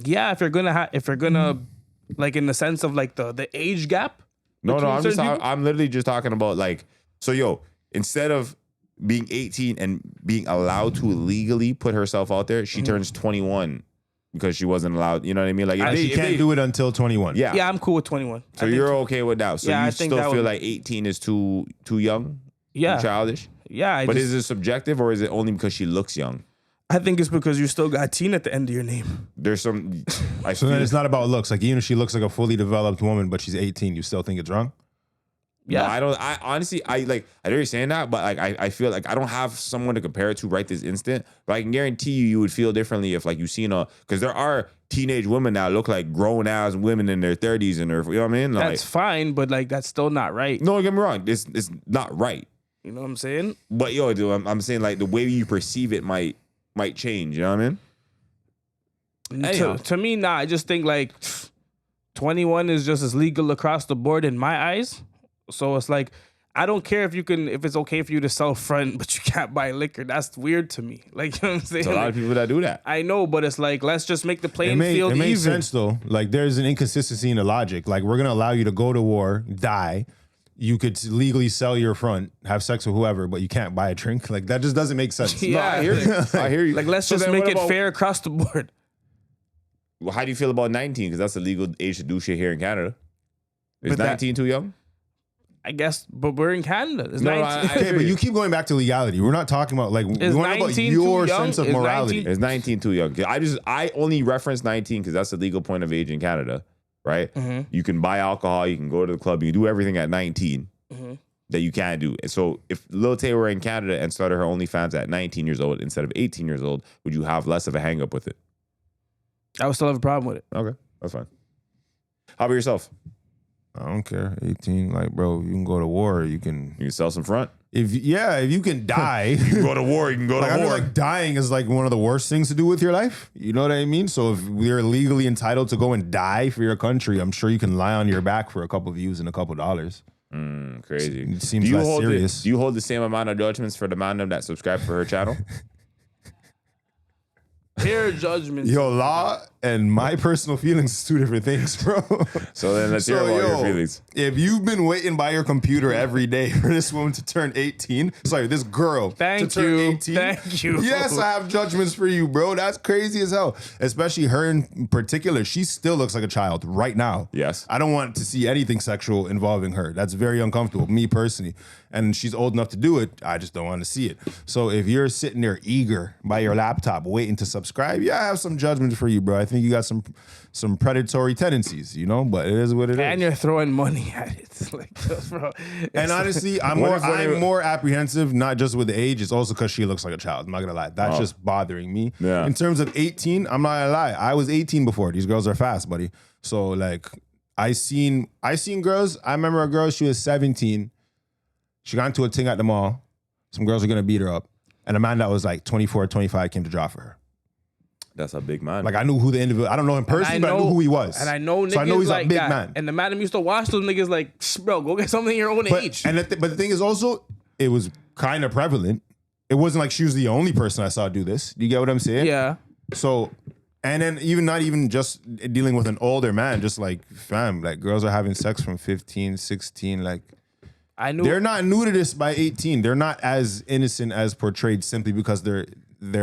Yeah, if you're gonna like, in the sense of like the age gap. No, between I'm just certain people? I'm literally just talking about like, so instead of being 18 and being allowed to legally put herself out there, she turns 21 because she wasn't allowed. You know what I mean? Like if She can't do it until 21. Yeah. Yeah, I'm cool with 21. So you're okay with that. So Yeah, you I think still that feel would- like 18 is too young? Yeah. Too childish? Yeah, But is it subjective or is it only because she looks young? I think it's because you still got teen at the end of your name. There's some I So feel then it's not about looks. Like even if she looks like a fully developed woman, but she's 18, you still think it's wrong? Yeah. No, I honestly I know you're saying that, but like I feel like I don't have someone to compare it to right this instant. But I can guarantee you would feel differently if like you seen because there are teenage women that look like grown ass women in their 30s and you know what I mean? Like, That's fine, but like, that's still not right. no, don't get me wrong. It's not right. You know what I'm saying? But dude, I'm saying like the way you perceive it might change. You know what I mean? Anyhow. To me, nah. I just think like 21 is just as legal across the board in my eyes. So it's like, I don't care if it's okay for you to sell front, but you can't buy liquor. That's weird to me. Like, you know what I'm saying? There's a lot of people that do that. I know, but it's like, let's just make the playing field It even. makes sense though. Like there's an inconsistency in the logic. Like we're gonna allow you to go to war, die. You could legally sell your front, have sex with whoever, but you can't buy a drink. Like that just doesn't make sense. Yeah, I hear you. I hear you. Like, let's So just then make what it about- fair across the board. Well, how do you feel about 19? Because that's the legal age to do shit here in Canada. Is But that- 19 too young? I guess, but we're in Canada. It's No, 19. Okay, but you keep going back to legality. We're not talking about like we Is want to about 19 your too young? sense of Is morality. 19 Is 19 too young? I only reference 19 because that's the legal point of age in Canada, right? Mhm. You can buy alcohol, you can go to the club, you can do everything at 19 Mhm. that you can't do. And so if Lil Taye were in Canada and started her OnlyFans at 19 years old instead of 18 years old, would you have less of a hang up with it? I would still have a problem with it. Okay, that's fine. How about yourself? I don't care. 18, like bro, you can go to war. You can You can sell some front. if you can die. You can go to war, you can go Like, I to feel war. like dying is like one of the worst things to do with your life. You know what I mean? So if we're legally entitled to go and die for your country, I'm sure you can lie on your back for a couple views and a couple dollars. Crazy. It seems less serious. Do you hold the same amount of judgments for the man that subscribe for her channel? Fair judgment. Yo, law and my personal feelings is two different things, bro. So then let's hear about your feelings. If you've been waiting by your computer every day for this woman to turn 18, sorry, this girl Thank to turn you. 18. Thank you. Yes, I have judgments for you, bro. That's crazy as hell. Especially her in particular. She still looks like a child right now. Yes. I don't want to see anything sexual involving her. That's very uncomfortable, me personally. And she's old enough to do it. I just don't want to see it. So if you're sitting there eager by your laptop waiting to subscribe, yeah, I have some judgments for you, bro. I think you got some predatory tendencies, you know, but it is what it is. And you're throwing money at it. Like, bro. And honestly, I'm more apprehensive, not just with the age. It's also because she looks like a child. I'm not gonna lie. That's just bothering me. Yeah. In terms of 18, I'm not gonna lie. I was 18 before. These girls are fast, buddy. So like, I seen girls. I remember a girl. She was 17. She got into a thing at the mall. Some girls were gonna beat her up, and a man that was like 24, 25 came to draw for her. That's a big man. Like I knew who the individual. I don't know him personally, but I knew who he was. And I know niggas so I know he's like a big that. man. And the madam used to watch those niggas like, bro, go get something your own age. But the thing is also, it was kind of prevalent. It wasn't like she was the only person I saw do this. Do you get what I'm saying? Yeah. So, and then not even just dealing with an older man, just like, fam, like girls are having sex from 15, 16, like. I knew They're not new to this by 18. They're not as innocent as portrayed simply because they're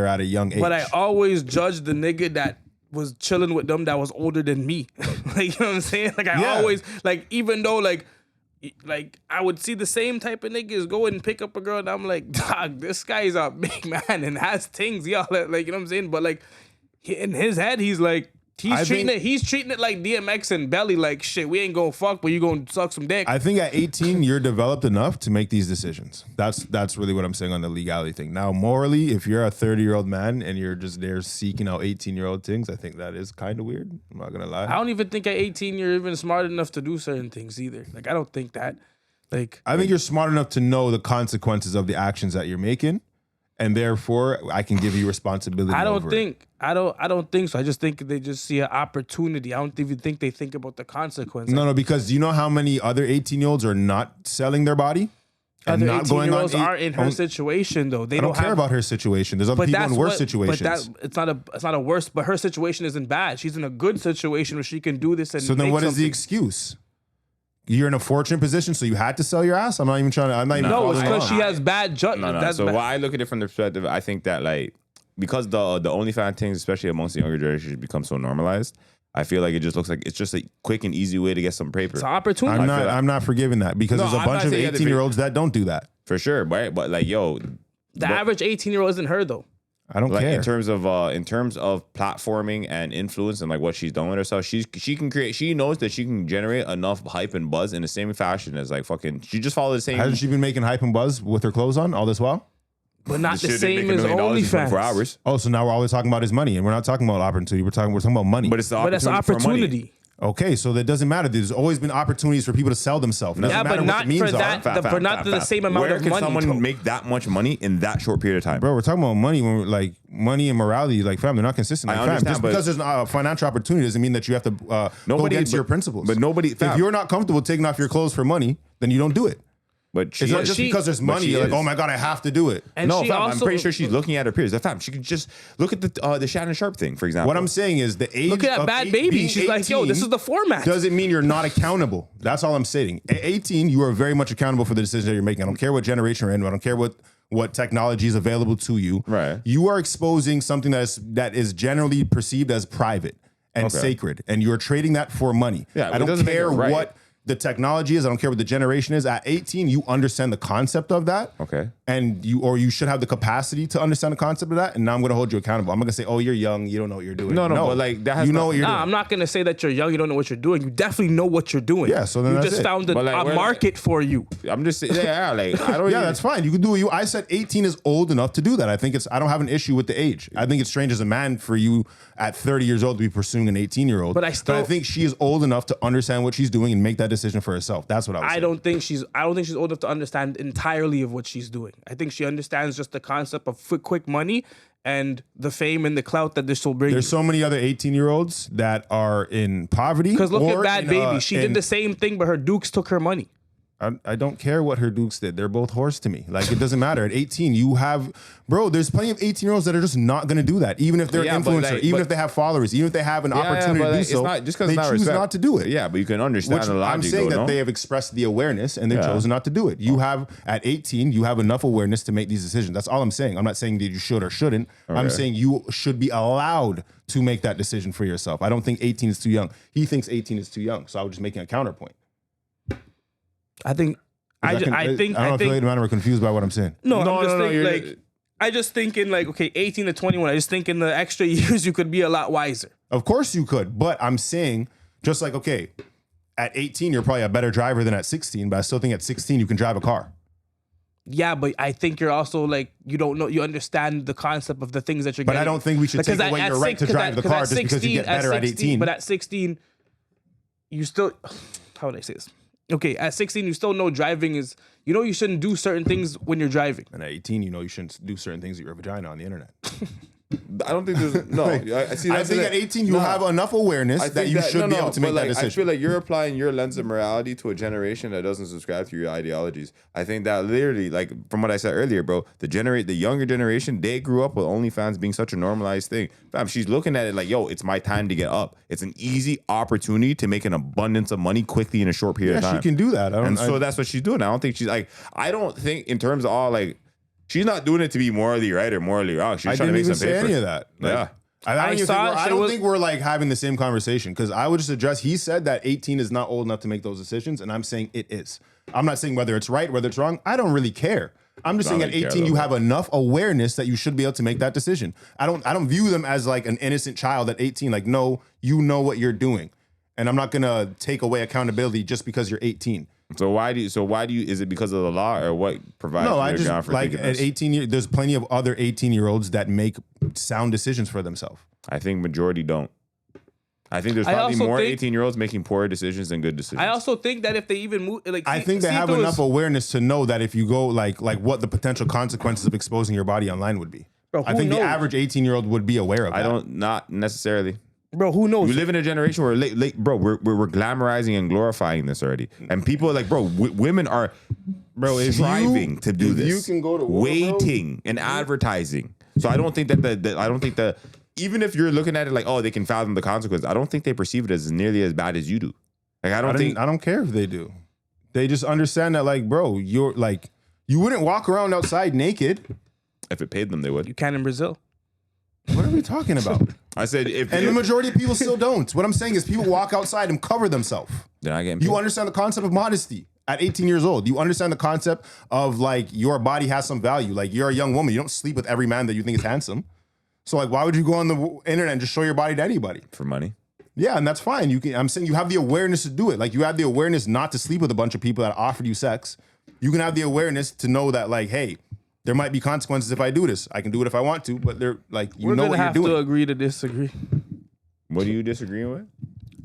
at a young age. But I always judged the nigga that was chilling with them that was older than me. Like, you know what I'm saying? Like, I always, like, even though, like, I would see the same type of niggas go and pick up a girl and I'm like, dog, this guy's a big man and has things, y'all. Like, you know what I'm saying? But, like, in his head, he's like, he's treating it like DMX and Belly, like, shit, we ain't gonna fuck, but you gonna suck some dick. I think at 18, you're developed enough to make these decisions. That's really what I'm saying on the legality thing. Now, morally, if you're a 30-year-old man and you're just there seeking out 18-year-old things, I think that is kind of weird. I'm not gonna lie. I don't even think at 18 you're even smart enough to do certain things either. Like, I don't think that. Like, I think you're smart enough to know the consequences of the actions that you're making, and therefore I can give you responsibility. I over don't it. think so. I just think they just see an opportunity. I don't even think they think about the consequence. No, because do you know how many other 18-year-olds are not selling their body? And Other not going on 18-year-olds are in her situation though. They I don't care about her situation. There's other people in worse situations. But it's not a worse. But her situation isn't bad. She's in a good situation where she can do this and. So then, make what is the something. excuse? You're in a fortunate position, so you had to sell your ass. I'm not even trying to. I'm not even. No, it's following because along. she has bad judgment. No. So why I look at it from the perspective, I think that like because the OnlyFans things, especially amongst the younger generation, become so normalized. I feel like it just looks like it's just a quick and easy way to get some paper. It's an opportunity. I'm not forgiving that because there's a I'm bunch not of saying you have to 18-year-olds that don't do that. For sure, right? But like, yo, The average 18-year-old isn't her though. I don't like care. in terms of platforming and influence and like what she's done with herself, she can create. She knows that she can generate enough hype and buzz in the same fashion as like fucking. She just follows the same. Hasn't she been making hype and buzz with her clothes on all this while? But not the shit, they same make as $1 million in 24 OnlyFans. hours. Oh, so now we're always talking about his money, and we're not talking about opportunity. We're talking about money. But it's the But that's an opportunity. Okay, so that doesn't matter. There's always been opportunities for people to sell themselves. It doesn't Yeah, matter but what not the means for are. that. For not the same amount Where of can money. someone though. make that much money in that short period of time? Bro, we're talking about money when we're like money and morality, like fam, they're not consistent. Like, I fam, understand, just but- because there's a financial opportunity doesn't mean that you have to go against your principles. But nobody. if you're not comfortable taking off your clothes for money, then you don't do it. But It's not just because there's money. You're like, oh my God, I have to do it. And no, she fam, I'm also- pretty sure she's looking at her peers. Fam, she could just look at the Shannon Sharp thing, for example. What I'm saying is the age Look at that of bad being baby. She's like, yo, 18 this is the format. doesn't mean you're not accountable. That's all I'm saying. At 18, you are very much accountable for the decisions that you're making. I don't care what generation you're in. I don't care what technology is available to you. Right. You are exposing something that is generally perceived as private and sacred, and you're trading that for money. Yeah, I it don't doesn't make it care right. what the technology is. I don't care what the generation is. At 18, you understand the concept of that. Okay. And you should have the capacity to understand the concept of that. And now I'm going to hold you accountable. I'm not going to say, oh, you're young, you don't know what you're doing. No, but like that has you know not- what you're Nah, doing. I'm not gonna say that you're young. You don't know what you're doing. You definitely know what you're doing. Yeah, so then you that's just it. found a But like, we're market for you. I'm just saying, yeah, like I don't. Yeah, even- that's fine. You can do what you. I said 18 is old enough to do that. I don't have an issue with the age. I think it's strange as a man for you at 30 years old to be pursuing an 18-year-old. But I think she is old enough to understand what she's doing and make that decision for herself. That's what I was saying. I don't think she's old enough to understand entirely of what she's doing. I think she understands just the concept of quick money and the fame and the clout that this will bring. There's so many other 18-year-olds that are in poverty. Because look at or Bad in, Baby. She did the same thing, but her Dukes took her money. I don't care what her Dukes did. They're both horse to me. Like, it doesn't matter. At 18, you have, bro, there's plenty of 18-year-olds that are just not going to do that. Even if they're Yeah, an but influencer, like- even but- if they have followers, even if they have an opportunity but to do like, so, it's not just because they it's not choose respect. not to do it. Yeah, but you can understand Which the logic. I'm saying though, that no? they have expressed the awareness and they've Yeah. chosen not to do it. You have, at 18, you have enough awareness to make these decisions. That's all I'm saying. I'm not saying that you should or shouldn't. I'm Okay. saying you should be allowed to make that decision for yourself. I don't think 18 is too young. He thinks 18 is too young. So I was just making a counterpoint. I think. I feel like the man are confused by what I'm saying. No, No, I'm just no, thinking, you're- like, I just thinking like, okay, 18 to 21. I just think in the extra years you could be a lot wiser. Of course you could, but I'm saying just like, okay, at 18, you're probably a better driver than at 16, but I still think at 16, you can drive a car. Yeah, but I think you're also like, you don't know, you understand the concept of the things that you're But getting. I don't think we should take Because away at your right to 6 drive the car just because you get better at 18. But at 16, you still, how would I say this? Okay, at 16, you still know driving is, you shouldn't do certain things when you're driving. And at 18, you shouldn't do certain things with your vagina on the internet. I don't think there's no. I see. I think at 18, you have enough awareness that you should be able to make that decision. I feel like you're applying your lens of morality to a generation that doesn't subscribe to your ideologies. I think that literally, like from what I said earlier, bro, the younger generation, they grew up with OnlyFans being such a normalized thing. Fam, she's looking at it like, yo, it's my time to get up. It's an easy opportunity to make an abundance of money quickly in a short period of time. She can do that. So that's what she's doing. I don't think she's like, I don't think in terms of all like, she's not doing it to be morally right or morally wrong. She's I trying to didn't make even some say paper. any of that. Like, Yeah. I don't think we're like having the same conversation because I would just address, he said that 18 is not old enough to make those decisions. And I'm saying it is. I'm not saying whether it's right, whether it's wrong. I don't really care. I'm just saying at 18, you have enough awareness that you should be able to make that decision. I don't view them as like an innocent child at 18. Like, no, you know what you're doing. And I'm not going to take away accountability just because you're 18. So why do you, is it because of the law or what provides? No, I your just ground for like thinking at this? 18 years, there's plenty of other 18-year-olds that make sound decisions for themselves. I think majority don't. I think there's I probably also more think- 18-year-olds making poor decisions than good decisions. I also think that if they even move, like, I think they have enough awareness to know that if you go like what the potential consequences of exposing your body online would be. Bro, I who think knows? the average 18-year-old would be aware of that. Not necessarily. Bro, who knows? We live in a generation where, bro, we're glamorizing and glorifying this already, and people are like, bro, women are, bro, striving to do this. you can go to war, waiting and advertising. So I don't think that even if you're looking at it like, oh, they can fathom the consequences, I don't think they perceive it as nearly as bad as you do. Like I don't care if they do. They just understand that, like, bro, you're like, you wouldn't walk around outside naked. if it paid them, they would. You can in Brazil. What are we talking about? I said if And the majority of people still don't. What I'm saying is people walk outside and cover themselves. they're not getting You paid. understand the concept of modesty at 18 years old. You understand the concept of like your body has some value. Like you're a young woman. You don't sleep with every man that you think is handsome. So like, why would you go on the internet and just show your body to anybody? for money. Yeah, and that's fine. I'm saying you have the awareness to do it. Like you have the awareness not to sleep with a bunch of people that offered you sex. You can have the awareness to know that like, hey, there might be consequences if I do this. I can do it if I want to, but they're like, you We're know gonna what you're have doing. to agree to disagree. What are you disagreeing with?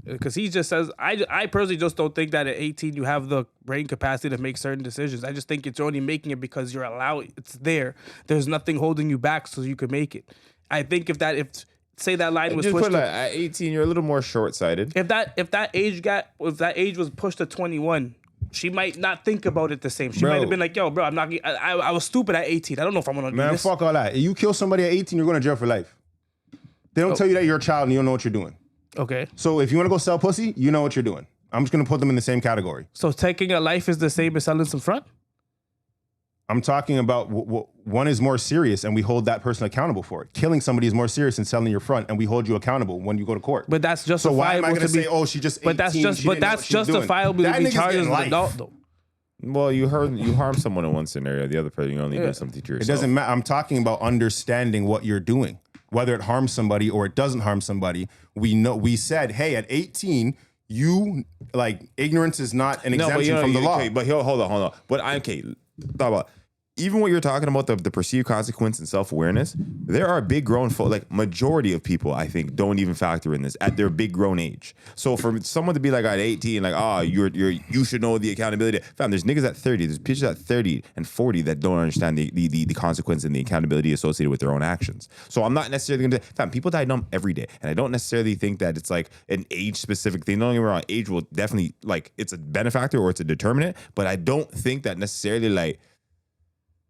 Because he just says, I personally just don't think that at 18 you have the brain capacity to make certain decisions. I just think it's only making it because you're allowed. It's there. There's nothing holding you back, so you can make it. I think if say that line was Just pushed put like at 18, you're a little more short-sighted. if that age was pushed to 21, she might not think about it the same. She Bro. might have been like, yo, bro, I was stupid at 18. I don't know if I'm gonna do Man, this. fuck all that. You kill somebody at 18, you're going to jail for life. They don't tell you that you're a child and you don't know what you're doing. Okay. So if you want to go sell pussy, you know what you're doing. I'm just going to put them in the same category. So taking a life is the same as selling some front? I'm talking about one is more serious and we hold that person accountable for it. Killing somebody is more serious than selling your front and we hold you accountable when you go to court. But that's so justifiable. why am I going to say, oh, she just 18, But that's just, she but didn't know that's what she was doing. justifiable to That be nigga's charged as getting an life. adult, though. Well, you harm someone in one scenario. The other person, you only do something to yourself. It doesn't matter. I'm talking about understanding what you're doing, whether it harms somebody or it doesn't harm somebody. We said, hey, at 18, you like ignorance is not an exemption from the law. Okay, but hold on. But thought about even what you're talking about, the perceived consequence and self-awareness, there are big grown folk, like majority of people, I think, don't even factor in this at their big grown age. So for someone to be like at 18, like, you should know the accountability. Fam, there's niggas at 30, there's bitches at 30 and 40 that don't understand the consequence and the accountability associated with their own actions. So I'm not necessarily gonna, fam, people die dumb every day. And I don't necessarily think that it's like an age specific thing. Don't get me wrong, age will definitely, like, it's a benefactor or it's a determinant, but I don't think that necessarily, like,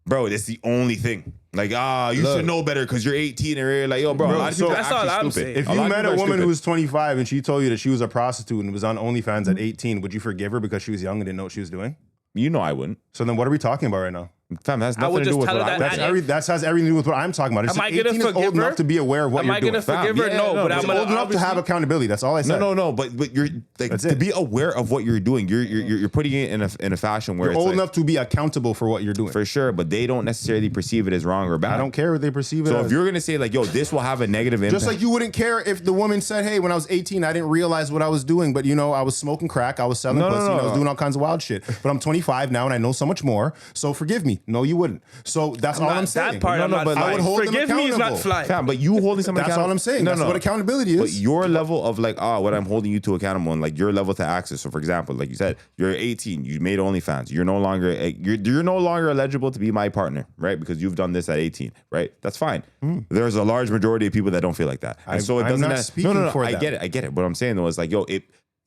bro, that's the only thing. Like, you should know better because you're 18 and you're like, yo, bro, a lot of people are that's all I'm actually saying. stupid. If you met a woman who was 25 and she told you that she was a prostitute and was on OnlyFans at 18, would you forgive her because she was young and didn't know what she was doing? You know I wouldn't. So then what are we talking about right now? Fam, that has I would nothing to do just with tell what her I that- would. That has everything to do with what I'm talking about. It's Am I 18 gonna is old forgive her? enough to be aware of what Am you're I doing. gonna forgive her? Yeah, No, no, but it's I'm Old gonna enough to have obviously- accountability. That's all I said. No, but you're like That's to it. be aware of what you're doing. You're putting it in a fashion where You're it's old like, enough to be accountable for what you're doing. for sure, but they don't necessarily perceive it as wrong or bad. I don't care what they perceive it So as. if you're gonna say like, yo, this will have a negative impact, Just like you wouldn't care if the woman said, hey, when I was 18, I didn't realize what I was doing, but I was smoking crack, I was selling pussy, and I was doing all kinds of wild shit. But I'm 25 now and I know so much more, so forgive me. No, you wouldn't. So that's all I'm saying. That part I'm not but flying. I would hold them Forgive me is not accountable. flying. fam, but you holding someone That's all I'm saying. That's what accountability But is. your level of like, what I'm holding you to accountable and like your level to access. So for example, like you said, you're 18, you made OnlyFans. You're no longer you're no longer eligible to be my partner, right? Because you've done this at 18, right? That's fine. There's a large majority of people that don't feel like that. And so it I'm doesn't not speaking for I them. get it. What I'm saying though is like, yo,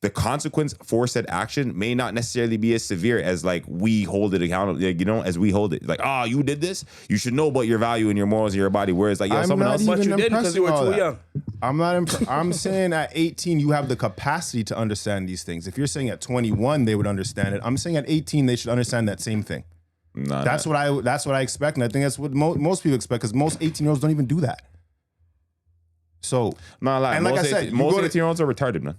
the consequence for said action may not necessarily be as severe as like we hold it accountable, like, as we hold it. Like, you did this, you should know about your value and your morals and your body. Whereas like, yo, I'm someone not else, even But you didn't because you were impressing all too that. young. I'm saying at 18, you have the capacity to understand these things. If you're saying at 21, they would understand it. I'm saying at 18, they should understand that same thing. That's what I expect. And I think that's what most people expect because most 18-year-olds don't even do that. So, not like, and like most I said, most you go to- 18-year-olds are retarded, man.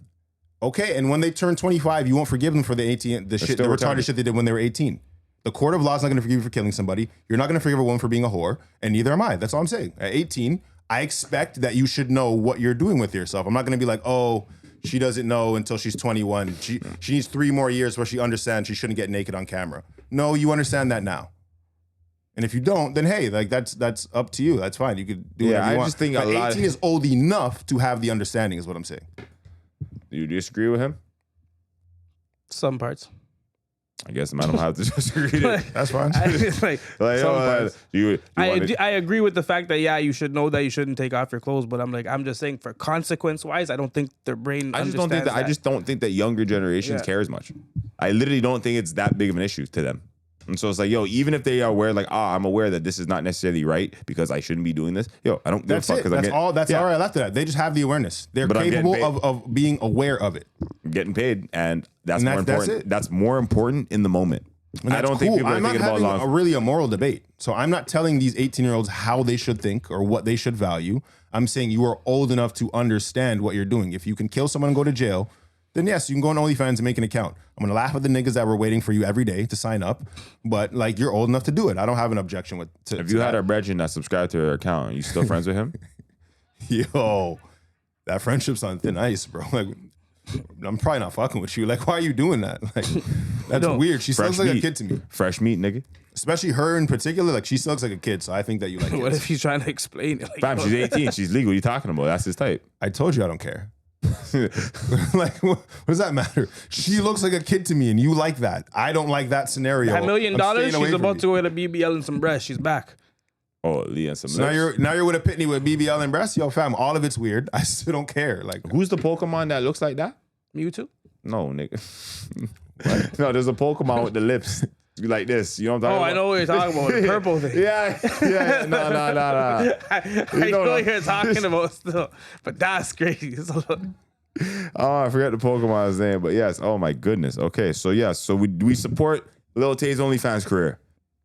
okay, and when they turn 25, you won't forgive them for the retarded retarded. shit they did when they were 18. The court of law is not going to forgive you for killing somebody. You're not going to forgive a woman for being a whore, and neither am I. That's all I'm saying. At 18, I expect that you should know what you're doing with yourself. I'm not going to be like, oh, she doesn't know until she's 21. She needs 3 more years where she understands she shouldn't get naked on camera. No, you understand that now. And if you don't, then hey, like that's up to you. That's fine. You could do whatever you I want. just think But a lot 18 is old enough to have the understanding, is what I'm saying. Do you disagree with him? Some parts. I guess I don't have to disagree. That's fine. Like, Some parts. I I agree with the fact that you should know that you shouldn't take off your clothes, but I'm just saying for consequence wise, I don't think their brain. I just don't think that younger generations care as much. I literally don't think it's that big of an issue to them. And so it's like, yo, even if they are aware, like, I'm aware that this is not necessarily right because I shouldn't be doing this. Yo, I don't give That's a fuck it. because That's all. That's all I left it at. They just have the awareness. They're But I'm getting capable paid. of being aware of it. I'm getting paid, and that's And more that's important. it. That's more important in the moment. And I that's don't think cool. people are I'm not thinking about having long. really a moral debate. So I'm not telling these 18-year-olds how they should think or what they should value. I'm saying you are old enough to understand what you're doing. If you can kill someone and go to jail, then yes, you can go on OnlyFans and make an account. I'm gonna laugh at the niggas that were waiting for you every day to sign up, but like you're old enough to do it. I don't have an objection with. If you had a brethren that subscribed to her account, you still friends with him? Yo, that friendship's on thin ice, bro. Like, I'm probably not fucking with you. Like, why are you doing that? Like, that's weird. She sounds like a kid to me. Fresh meat, nigga. Especially her in particular. Like, she still looks like a kid. So I think that you like What kids. if he's trying to explain it? Like, Fam, she's 18. She's legal. What are you talking about? That's his type. I told you I don't care. Like, what does that matter? She looks like a kid to me, and you like that. I don't like that scenario. $1 million, I'm staying away she's from about you. to go to BBL and some breasts. She's back. Oh, Lee and some So now you're with a pitney with BBL and breasts. Yo, fam, all of it's weird. I still don't care. Like, Who's the Pokemon that looks like that? Mewtwo? No, nigga. No, there's a Pokemon with the lips like this. You know what I'm talking about? I know what you're talking about. The purple thing. Yeah. No. I know what you're talking about still, but that's crazy. Oh, I forgot the Pokemon's name, but yes. Oh my goodness. Okay, so yes, so we support Lil Tay's OnlyFans career.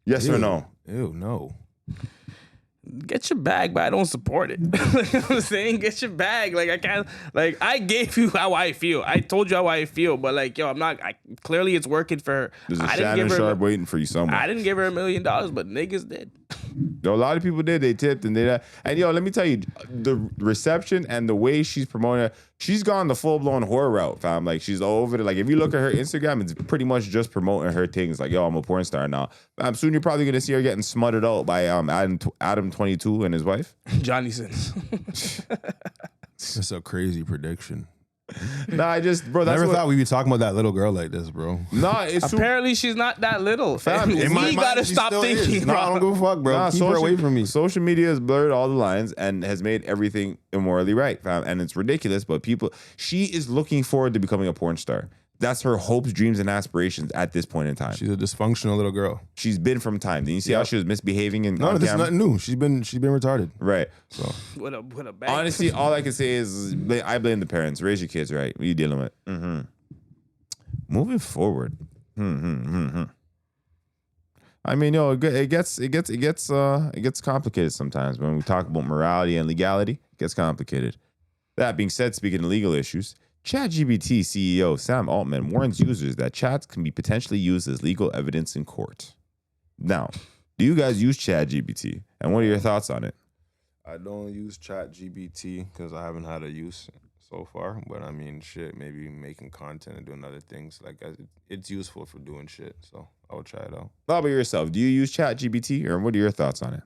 Yes or no? Ew, no. Get your bag, but I don't support it. You know what I'm saying? Get your bag. Like, I can't, like, I gave you how I feel. I told you how I feel, but like, yo, clearly it's working for her. There's a Shannon Sharp waiting for you somewhere. I didn't give her $1 million, but niggas did. Yo, a lot of people did. They tipped and they. And yo, let me tell you, the reception and the way she's promoting it, she's gone the full blown whore route, fam. Like she's all over it. Like if you look at her Instagram, it's pretty much just promoting her things. Like yo, I'm a porn star now. Soon you're probably gonna see her getting smutted out by Adam 22 and his wife, Johnny Sins. That's a crazy prediction. Nah, I just bro. That's Never thought we'd be talking about that little girl like this, bro. Nah, it's apparently she's not that little. Fam, we gotta stop thinking. No, I don't give a fuck, bro. Keep her away from me. Social media has blurred all the lines and has made everything immorally right, fam. And it's ridiculous, but she is looking forward to becoming a porn star. That's her hopes, dreams, and aspirations at this point in time. She's a dysfunctional little girl. She's been from time. Did you see how she was misbehaving on this is camera? nothing new. She's been retarded. Right. So with a bag. Honestly, all I can say is I blame the parents. Raise your kids right. What are you dealing with? Moving forward. I mean, yo, it gets complicated sometimes when we talk about morality and legality. It gets complicated. That being said, speaking of legal issues, ChatGPT CEO Sam Altman warns users that chats can be potentially used as legal evidence in court. Now, do you guys use ChatGPT? And what are your thoughts on it? I don't use ChatGPT because I haven't had a use so far. But I mean, shit, maybe making content and doing other things. Like it's useful for doing shit. So I'll try it out. How about yourself? Do you use ChatGPT, or what are your thoughts on it?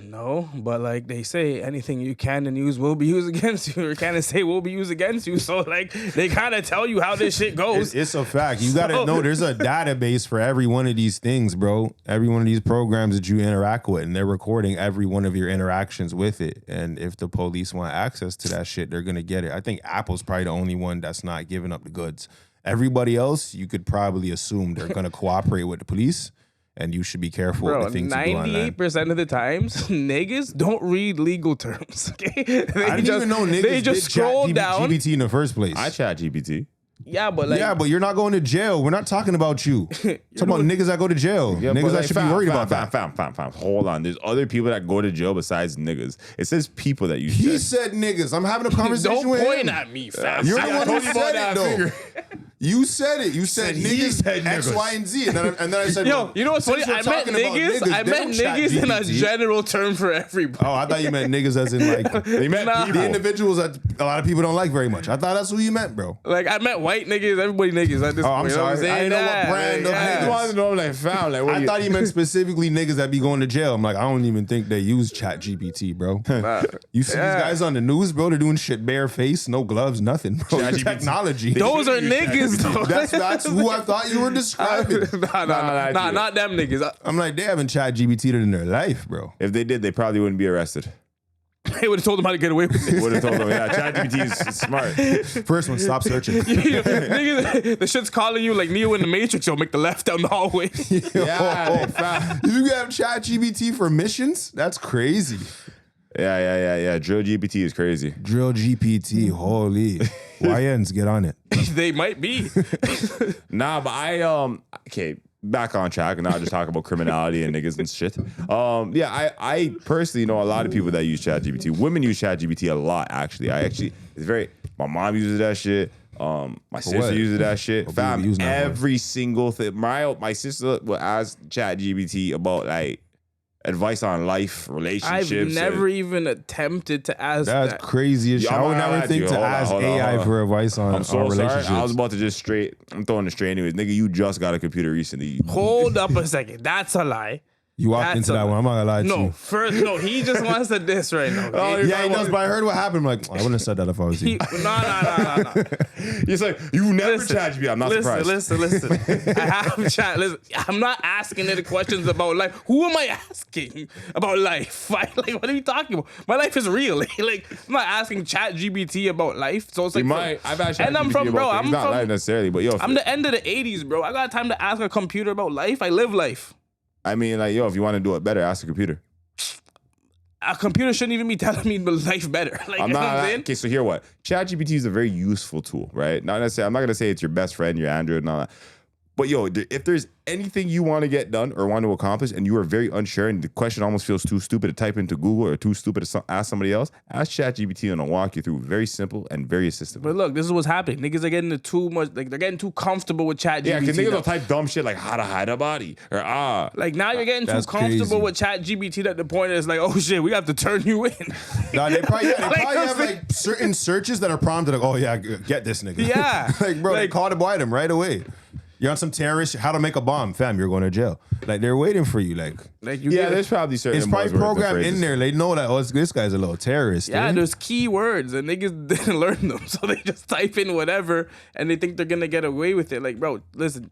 No, but like they say, anything you can and use will be used against you, or can and say will be used against you. So like they kind of tell you how this shit goes. It's a fact. You gotta know there's a database for every one of these things, bro. Every one of these programs that you interact with, and they're recording every one of your interactions with it. And if the police want access to that shit, they're gonna get it. I think Apple's probably the only one that's not giving up the goods. Everybody else, you could probably assume they're gonna cooperate with the police. And you should be careful with the things you do online. 98% of the times, niggas don't read legal terms. Okay, I didn't even know niggas they just scroll down. GPT in the first place. I chat GPT. Yeah, but like, but you're not going to jail. We're not talking about you. Talking about niggas that go to jail. Yeah, niggas that should be worried about that. Fam. Hold on. There's other people that go to jail besides niggas. It says people that you. He said niggas. I'm having a conversation with him. Don't point at me, fam. You're the one who said it, though. You said it. You said niggas, X, Y, and Z. And then I said, yo, you know what's funny? I meant niggas. I meant niggas in a general term for everybody. Oh, I thought you meant niggas as in like you meant the individuals that a lot of people don't like very much. I thought that's who you meant, bro. Like I meant white niggas. Everybody niggas at this point. I'm sorry. I didn't know what brand of niggas. I wanted to know like fam. Like, I thought you meant specifically niggas that be going to jail. I'm like, I don't even think they use ChatGPT, bro. You see these guys on the news, bro? They're doing shit bare face, no gloves, nothing, bro. Technology. Those are niggas, though. That's who I thought you were describing. Nah, not them niggas. I'm like, they haven't ChatGPT'd in their life, bro. If they did, they probably wouldn't be arrested. They would have told them how to get away with it. Would have told them, yeah, ChatGPT is smart. First one, stop searching. Niggas, the shit's calling you like Neo in the Matrix. Yo, make the left down the hallway. Yeah, you have ChatGPT for missions? That's crazy. Yeah. Drill GPT is crazy. Drill GPT, holy. YNs, get on it. They might be. Nah, but okay, back on track, and now just talk about criminality and niggas and shit. I personally know a lot of people that use ChatGPT. Women use ChatGPT a lot, actually. My mom uses that shit. My sister uses that shit. Fam, every single thing. My sister will ask ChatGPT about like advice on life, relationships. I've never even attempted to ask that. That's crazy as shit. I would never think to ask AI for advice on relationships. I was about to just I'm throwing it straight anyways. Nigga, you just got a computer recently. Hold up a second. That's a lie. You walked into that one. I'm not gonna lie to No, you. first, no, he just wants to diss right now. Oh, Yeah, he knows, but I heard what happened. I'm like, I wouldn't have said that if I was you. No. He's like, you never ChatGPT. I'm not surprised. Listen. I have chat. Listen, I'm not asking any questions about life. Who am I asking about life? Like, what are you talking about? My life is real. Like, I'm not asking ChatGPT about life. So it's like, I've asked and I'm from, bro. I'm not life from. necessarily, but yo, I'm the end of the '80s, bro. I got time to ask a computer about life. I live life. I mean, like, yo, if you want to do it better, ask the computer. A computer shouldn't even be telling me life better. Like, I'm you know what I'm not. saying? Okay, so here what? ChatGPT is a very useful tool, right? Not necessarily. I'm not gonna say it's your best friend, your Android, and all that. But yo, if there's anything you want to get done or want to accomplish, and you are very unsure, and the question almost feels too stupid to type into Google or too stupid to ask somebody else, ask ChatGPT and it'll walk you through. Very simple and very assistive. But look, this is what's happening. Niggas are getting too much. Like, they're getting too comfortable with ChatGPT. Yeah, because niggas now. will type dumb shit like how to hide a body or Like, now you're getting too That's comfortable crazy. with ChatGPT that the point is like, oh shit, we have to turn you in. Nah, they probably I'm have saying- like certain searches that are prompted like, oh yeah, get this nigga. Yeah. Like, bro, they Like- caught him right away. You're on some terrorist, how to make a bomb, fam, you're going to jail. Like, they're waiting for you. Like, Like, you Yeah, get there's probably certain. it's probably buzzwords and programmed in phrases. there. They know that, oh, this guy's a little terrorist. Yeah, eh? there's key words and niggas didn't learn them. So they just type in whatever and they think they're gonna get away with it. Like, bro, listen,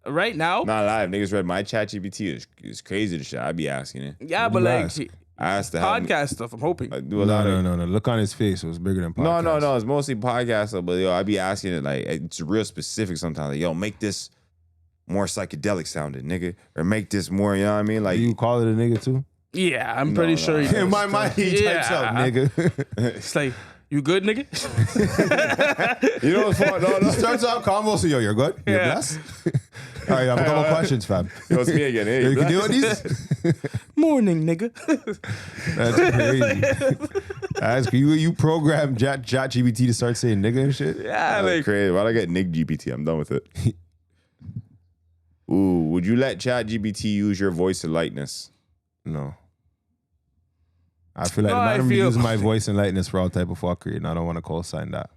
right now, Not live. Niggas read my ChatGPT is crazy to shit. I'd be asking it. yeah, What but do you like ask? I asked to help me. podcast stuff, I'm hoping. I do a lot of. No. Look on his face. It was bigger than podcast. No. It's mostly podcast stuff, but yo, I be asking it like it's real specific sometimes. Like, yo, make this more psychedelic sounding, nigga, or make this more. You know what I mean? Like, You call it a nigga too? Yeah, I'm pretty sure. no. He In my mind, he Yeah. types up, nigga. It's like, you good, nigga? you know what's fun? No. Starts out combo, so yo, you're good? You're Yeah. blessed? All right, I have a couple questions, fam. Yo, it's me again. Hey, You can deal with these? Morning, nigga. That's crazy. Ask you program ChatGPT to start saying nigga and shit? Yeah, That's like, crazy. Why'd I get Nick GPT? I'm done with it. Ooh, would you let ChatGPT use your voice and lightness? No. I feel like No, I I'm feel- using my voice and lightness for all type of fuckery, and I don't want to co-sign that.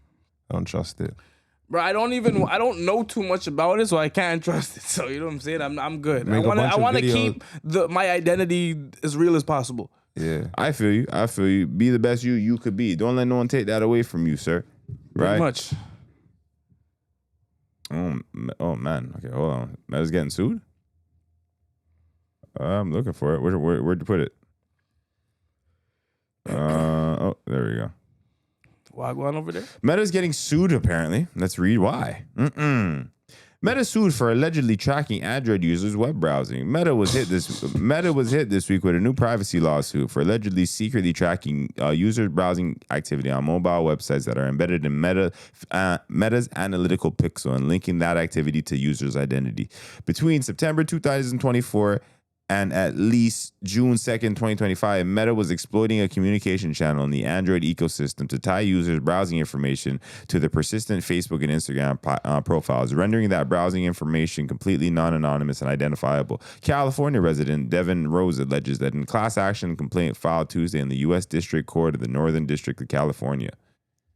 I don't trust it. bro, I don't know too much about it, so I can't trust it. So you know what I'm saying? I'm good. Make a bunch I of wanna videos. keep my identity as real as possible. Yeah. I feel you. Be the best you could be. Don't let no one take that away from you, sir. Pretty Right? much. Oh man. Okay, hold on. Meta's getting sued? I'm looking for it. Where'd you put it? Oh, there we go. Wagwan over there. Meta's getting sued, apparently. Let's read why. Meta sued for allegedly tracking Android users' web browsing. Meta was hit this week with a new privacy lawsuit for allegedly secretly tracking users' browsing activity on mobile websites that are embedded in Meta's analytical pixel and linking that activity to users' identity. Between September 2024 and at least June 2nd, 2025, Meta was exploiting a communication channel in the Android ecosystem to tie users' browsing information to their persistent Facebook and Instagram profiles, rendering that browsing information completely non-anonymous and identifiable. California resident Devin Rose alleges that in a class action complaint filed Tuesday in the U.S. District Court of the Northern District of California.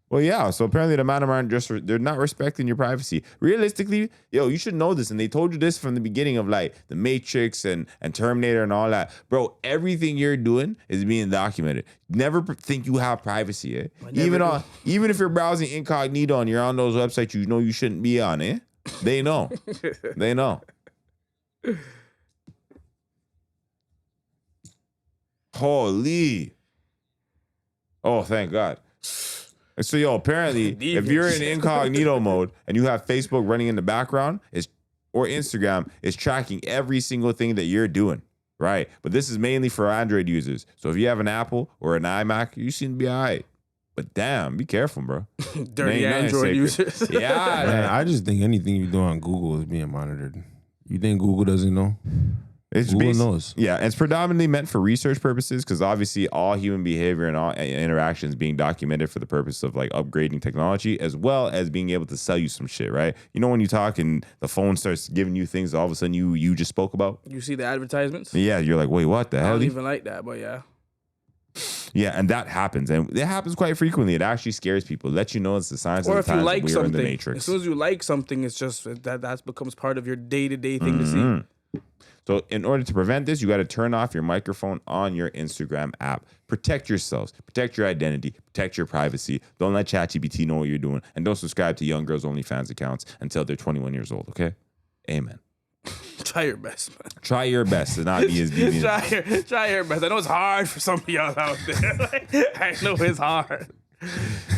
Well, yeah, so apparently the man aren't they're not respecting your privacy. Realistically, yo, you should know this. And they told you this from the beginning of like the Matrix and Terminator and all that. Bro, everything you're doing is being documented. Never think you have privacy, eh? Even if you're browsing incognito and you're on those websites you know you shouldn't be on, eh? They know. They know. Holy. Oh, thank God. So, yo, apparently, if you're in incognito mode and you have Facebook running in the background, or Instagram, it's tracking every single thing that you're doing, right? But this is mainly for Android users. So if you have an Apple or an iMac, you seem to be all right. But damn, be careful, bro. Dirty Ain't nothing Android sacred. users. Yeah, Man, I just think anything you do on Google is being monitored. You think Google doesn't know? it's Google basi- knows. Yeah, it's predominantly meant for research purposes because obviously all human behavior and all interactions being documented for the purpose of like upgrading technology as well as being able to sell you some shit, right? You know when you talk and the phone starts giving you things all of a sudden you just spoke about? You see the advertisements? Yeah, you're like, wait, what the I hell? don't even like that, but yeah. Yeah, and that happens. And it happens quite frequently. It actually scares people. Let you know it's the signs Or of the if you times like that we are in the something, Matrix. as soon as you like something, it's just that becomes part of your day-to-day thing to see. So in order to prevent this, you got to turn off your microphone on your Instagram app. Protect yourselves. Protect your identity. Protect your privacy. Don't let ChatGPT know what you're doing. And don't subscribe to young girls' OnlyFans accounts until they're 21 years old, okay? Amen. Try your best, man. Try your best to not be as deviant. Try your best. I know it's hard for some of y'all out there. I know it's hard.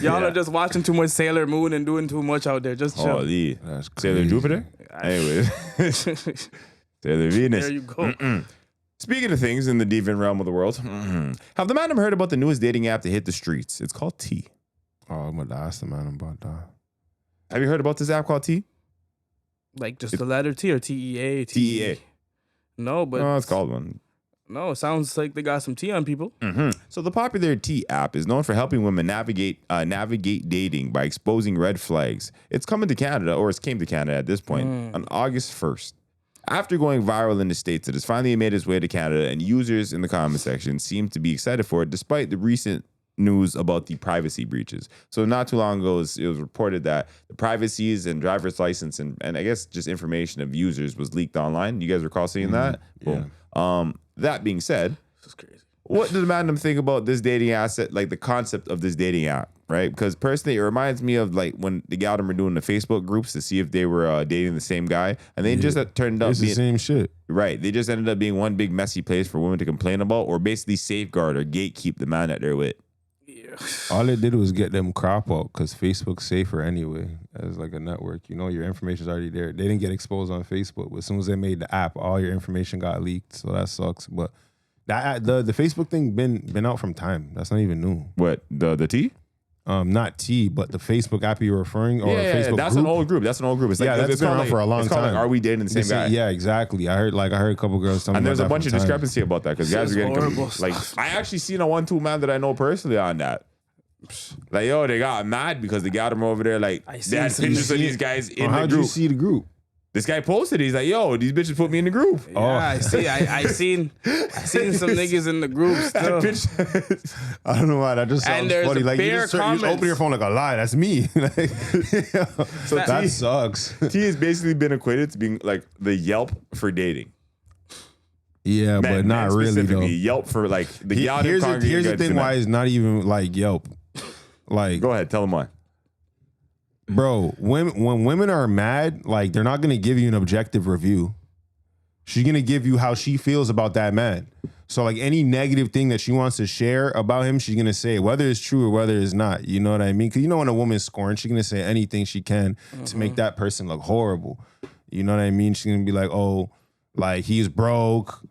Y'all are just watching too much Sailor Moon and doing too much out there. Just chill. Holy. Sailor Jupiter? Anyways. Sailor Venus. There you go. Speaking of things in the deviant realm of the world, have the man heard about the newest dating app to hit the streets? It's called T. Oh, I'm going to ask the man about that. Have you heard about this app called T? Like just the letter T or TEA? TEA. No, but... Oh, it's called one. No, it sounds like they got some tea on people. So the popular T app is known for helping women navigate dating by exposing red flags. It's coming to Canada, or it came to Canada at this point, on August 1st. After going viral in the States, it has finally made its way to Canada, and users in the comment section seem to be excited for it, despite the recent news about the privacy breaches. So not too long ago, it was reported that the privacies and driver's license and I guess just information of users was leaked online. You guys recall seeing that? Yeah. Boom. That being said, This is crazy. what does Madam think about this dating asset, like the concept of this dating app, right? Because personally, it reminds me of like when the gal were doing the Facebook groups to see if they were dating the same guy, and they just turned out It's being the same shit. right. They just ended up being one big messy place for women to complain about, or basically safeguard or gatekeep the man that they're with. Yeah. All it did was get them crop out because Facebook's safer anyway as like a network. You know, your information's already there. They didn't get exposed on Facebook, but as soon as they made the app, all your information got leaked. So that sucks. But that the Facebook thing been out from time. That's not even new. What the T? Not T, but the Facebook app you're referring, or Facebook that's group. an old group. That's an old group. It's like, Yeah, that's it's been called around for a long it's called time. Like, are we dating the same guy? Yeah, exactly. I heard a couple girls telling me And there's about a that bunch from of time. discrepancy about that because guys This are is getting horrible like I actually seen a 1-2 man that I know personally on that. Like, yo, they got mad because they got him over there. Like, they had pictures of these guys in the How'd group. you see the group? This guy posted. He's like, yo, these bitches put me in the group. Yeah, I see. I seen some niggas in the group still. I don't know why that just sounds And there's funny. Like you bare just open comments. your phone like a lie. That's me. Like, so that sucks. T has basically been equated to being like the Yelp for dating. Yeah, but not really though. specifically. Yelp for like the gal Here's that the congregate thing to why men. it's not even like Yelp. Like, Go ahead, tell them why. bro, when women are mad, like they're not gonna give you an objective review. She's gonna give you how she feels about that man. So like any negative thing that she wants to share about him, she's gonna say whether it's true or whether it's not. You know what I mean? Because you know when a woman's scorned, she's gonna say anything she can to make that person look horrible. You know what I mean? She's gonna be like, oh, like he's broke.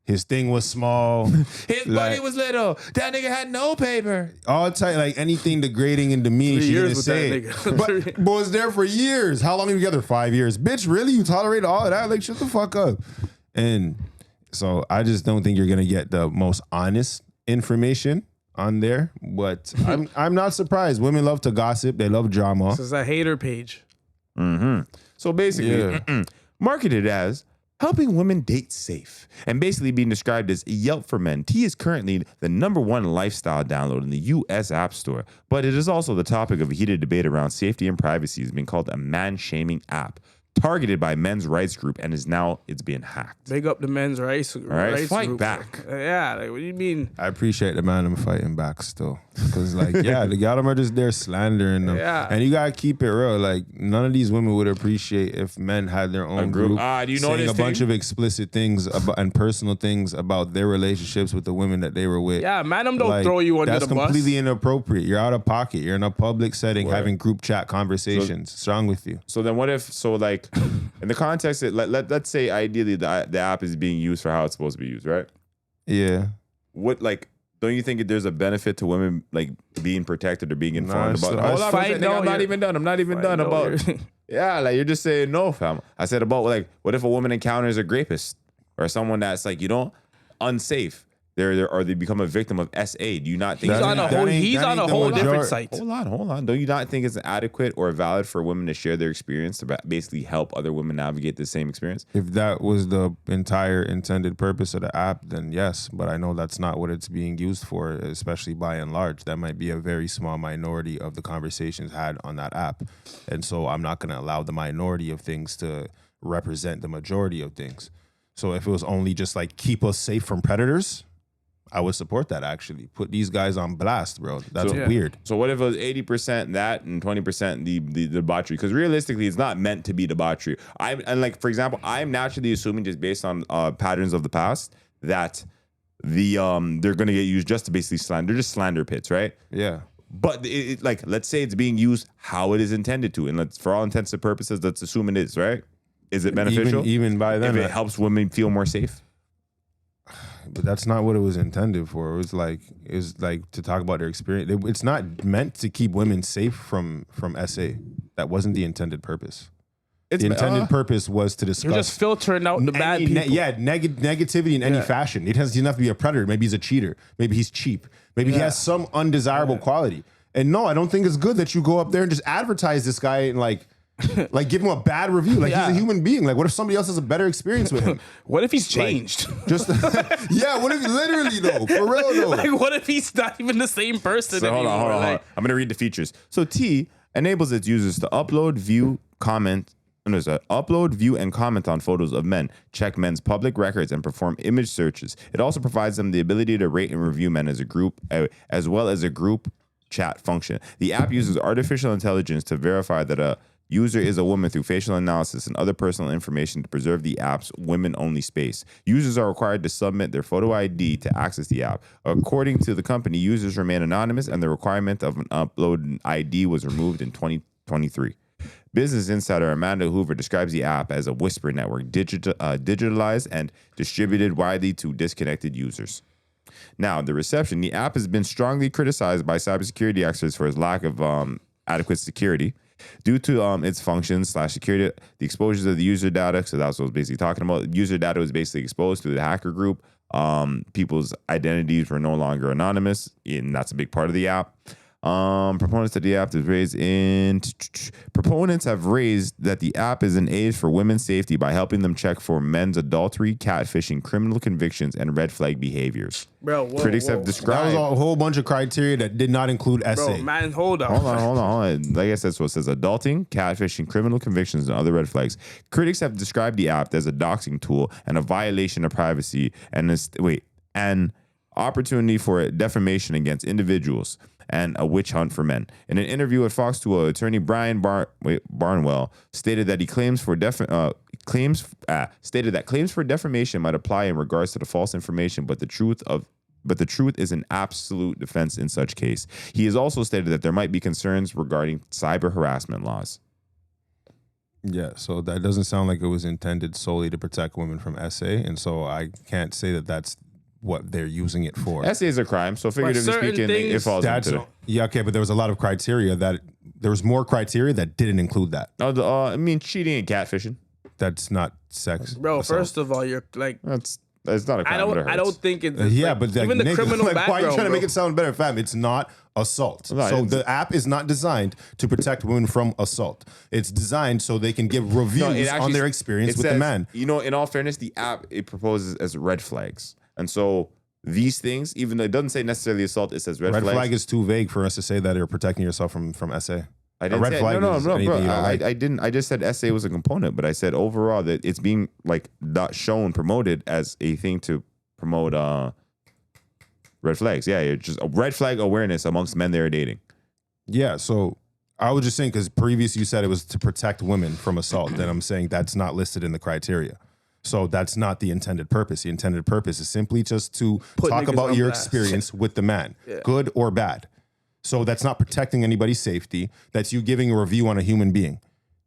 His thing was small. His Like- body was little. That nigga had no paper. All type, like anything degrading and demeaning, 3 she's gonna years with say that it. nigga. But was there for years. How long are you together? 5 years. Bitch, really? You tolerate all of that? Like, shut the fuck up. And so I just don't think you're gonna get the most honest information on there. But I'm not surprised. Women love to gossip. They love drama. This is a hater page. So basically, Yeah. marketed as helping women date safe and basically being described as Yelp for men. T is currently the #1 lifestyle download in the U.S. App Store, but it is also the topic of a heated debate around safety and privacy. It's being called a man-shaming app targeted by men's rights group, and it's being hacked. Big up the men's rights. All right, rights fight group. back. Yeah, like what do you mean? I appreciate the man I'm fighting back still. Because like, yeah, the gal them are just there slandering them. Yeah. And you gotta keep it real. Like none of these women would appreciate if men had their own group. group Do you know saying this a bunch thing? of explicit things about and personal things about their relationships with the women that they were with. Yeah, man, them don't Like, throw you under that's the bus. completely inappropriate. You're out of pocket. You're in a public setting having group chat conversations. What's wrong with you? So then what if, like, in the context, let's say ideally the app is being used for how it's supposed to be used, right? Yeah. What, like, don't you think there's a benefit to women, like, being protected or being informed it's- about? I Hold on, find I'm not out even done. I'm not even I done know about. you're- Yeah, like, you're just saying no, fam. I said about, like, what if a woman encounters a rapist or someone that's, like, unsafe? Or they become a victim of SA. Do you not think He's That on a ain't- whole. that ain't- He's that on a ain't the whole majority- different site. Hold on. Don't you not think it's adequate or valid for women to share their experience to basically help other women navigate the same experience? If that was the entire intended purpose of the app, then yes. But I know that's not what it's being used for, especially by and large. That might be a very small minority of the conversations had on that app. And so I'm not going to allow the minority of things to represent the majority of things. So if it was only just like keep us safe from predators, I would support that. Actually, put these guys on blast, bro. That's weird. So what if it was 80% that and 20% the debauchery? Because realistically, it's not meant to be debauchery. For example, I'm naturally assuming just based on patterns of the past that they're gonna get used just to basically slander. They're just slander pits, right? Yeah. But let's say it's being used how it is intended to, and for all intents and purposes, let's assume it is, right? Is it beneficial? Even by then, if it helps women feel more safe. But that's not what it was intended for. It was like to talk about their experience. It's not meant to keep women safe from SA. That wasn't the intended purpose. The intended purpose was to discuss. You're just filtering out the bad people. Negativity in any fashion. It doesn't have to be a predator. Maybe he's a cheater. Maybe he's cheap. Maybe he has some undesirable quality. And no, I don't think it's good that you go up there and just advertise this guy and like give him a bad review. Like he's a human being. Like what if somebody else has a better experience with him? What if he's changed? What if literally though? For real though. Like what if he's not even the same person anymore? Hold on. I'm gonna read the features. So T enables its users to upload, view, and comment on photos of men, check men's public records, and perform image searches. It also provides them the ability to rate and review men as a group, as well as a group chat function. The app uses artificial intelligence to verify that a user is a woman through facial analysis and other personal information to preserve the app's women-only space. Users are required to submit their photo ID to access the app. According to the company, users remain anonymous, and the requirement of an upload ID was removed in 2023. Business insider Amanda Hoover describes the app as a whisper network, digitalized and distributed widely to disconnected users. Now, the reception. The app has been strongly criticized by cybersecurity experts for its lack of adequate security. Due to its functions / security, the exposures of the user data, so that's what I was basically talking about. User data was basically exposed to the hacker group. People's identities were no longer anonymous, and that's a big part of the app. Proponents of the app have raised that the app is an aid for women's safety by helping them check for men's adultery, catfishing, criminal convictions, and red flag behaviors. Bro, critics have described that was a whole bunch of criteria that did not include SA. Bro, man, hold on. Like I said, so it says adulting, catfishing, criminal convictions, and other red flags. Critics have described the app as a doxing tool and a violation of privacy an opportunity for defamation against individuals and a witch hunt for men. In an interview with Fox 2, attorney Brian Barnwell stated that claims for defamation might apply in regards to the false information, but the truth is an absolute defense in such case. He has also stated that there might be concerns regarding cyber harassment laws. Yeah, so that doesn't sound like it was intended solely to protect women from SA, and so I can't say that that's what they're using it for. SA is a crime, so figuratively speaking, it falls into it. Yeah, okay, but there was a lot of criteria that didn't include that. Cheating and catfishing. That's not sex. Bro, assault. First of all, you're like it's not a crime. I don't think it's but even the criminal background. Why are you trying to make it sound better, fam? It's not assault. No, so the app is not designed to protect women from assault. It's designed so they can give reviews on their experience with the man. In all fairness, the app it proposes as red flags. And so these things, even though it doesn't say necessarily assault, it says red flags. Red flag is too vague for us to say that you're protecting yourself from SA. I didn't say no, bro. I didn't. I just said SA was a component, but I said overall that it's being not shown, promoted as a thing to promote red flags. Yeah, it's just a red flag awareness amongst men they're dating. Yeah, so I was just saying because previous you said it was to protect women from assault. Then I'm saying that's not listed in the criteria. So that's not the intended purpose. The intended purpose is simply just to talk about your experience with the man, good or bad. So that's not protecting anybody's safety. That's you giving a review on a human being.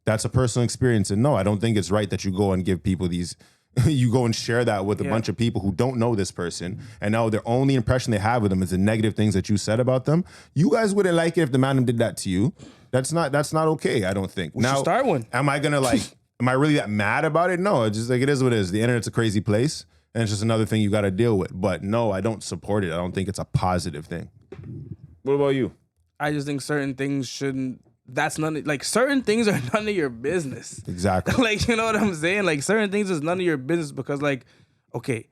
That's a personal experience. And no, I don't think it's right that you go and give people these, you go and share that with a bunch of people who don't know this person. And now their only impression they have of them is the negative things that you said about them. You guys wouldn't like it if the man did that to you. That's not okay, I don't think. We should start one. Am I going to am I really that mad about it? No, it's just it is what it is. The internet's a crazy place, and it's just another thing you got to deal with. But no, I don't support it. I don't think it's a positive thing. What about you? I just think certain things shouldn't. That's certain things are none of your business. Exactly. You know what I'm saying? Certain things is none of your business because okay,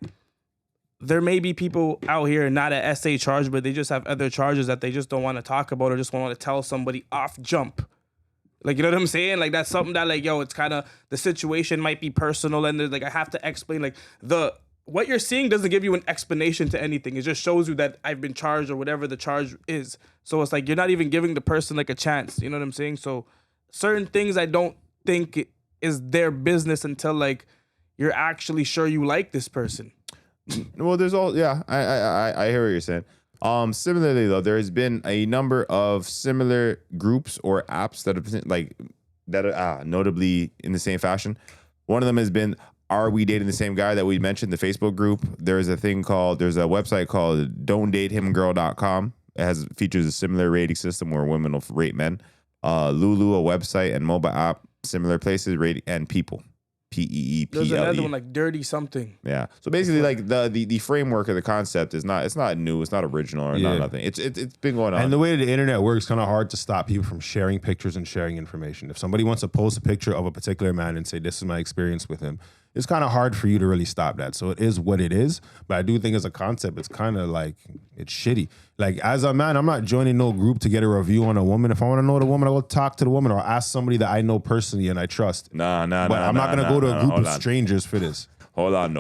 there may be people out here not at SA charge, but they just have other charges that they just don't want to talk about or just want to tell somebody off jump. Like, you know what I'm saying? Like, that's something that, like, yo, it's kind of, the situation might be personal, and there's, like, I have to explain, like, what you're seeing doesn't give you an explanation to anything. It just shows you that I've been charged or whatever the charge is. So it's like, you're not even giving the person, like, a chance. You know what I'm saying? So certain things I don't think is their business until, like, you're actually sure you like this person. Well, there's all, yeah, I hear what you're saying. Similarly though, there has been a number of similar groups or apps that are notably in the same fashion. One of them has been, Are We Dating the Same Guy, that we mentioned, the Facebook group. There's a website called don'tdatehimgirl.com. It features a similar rating system where women will rate men. Lulu, a website and mobile app, similar places, rating, and People. P-E-E-P-L-E. There's another one, like Dirty Something. Yeah. So basically, like the framework of the concept is not new. It's not original or not nothing. It's been going on. And the way the internet works, kind of hard to stop people from sharing pictures and sharing information. If somebody wants to post a picture of a particular man and say, this is my experience with him, it's kind of hard for you to really stop that. So it is what it is. But I do think as a concept, it's kind of like, it's shitty. Like, as a man, I'm not joining no group to get a review on a woman. If I want to know the woman, I'll go talk to the woman or ask somebody that I know personally and I trust. But I'm not going to go to a group of strangers for this. Hold on.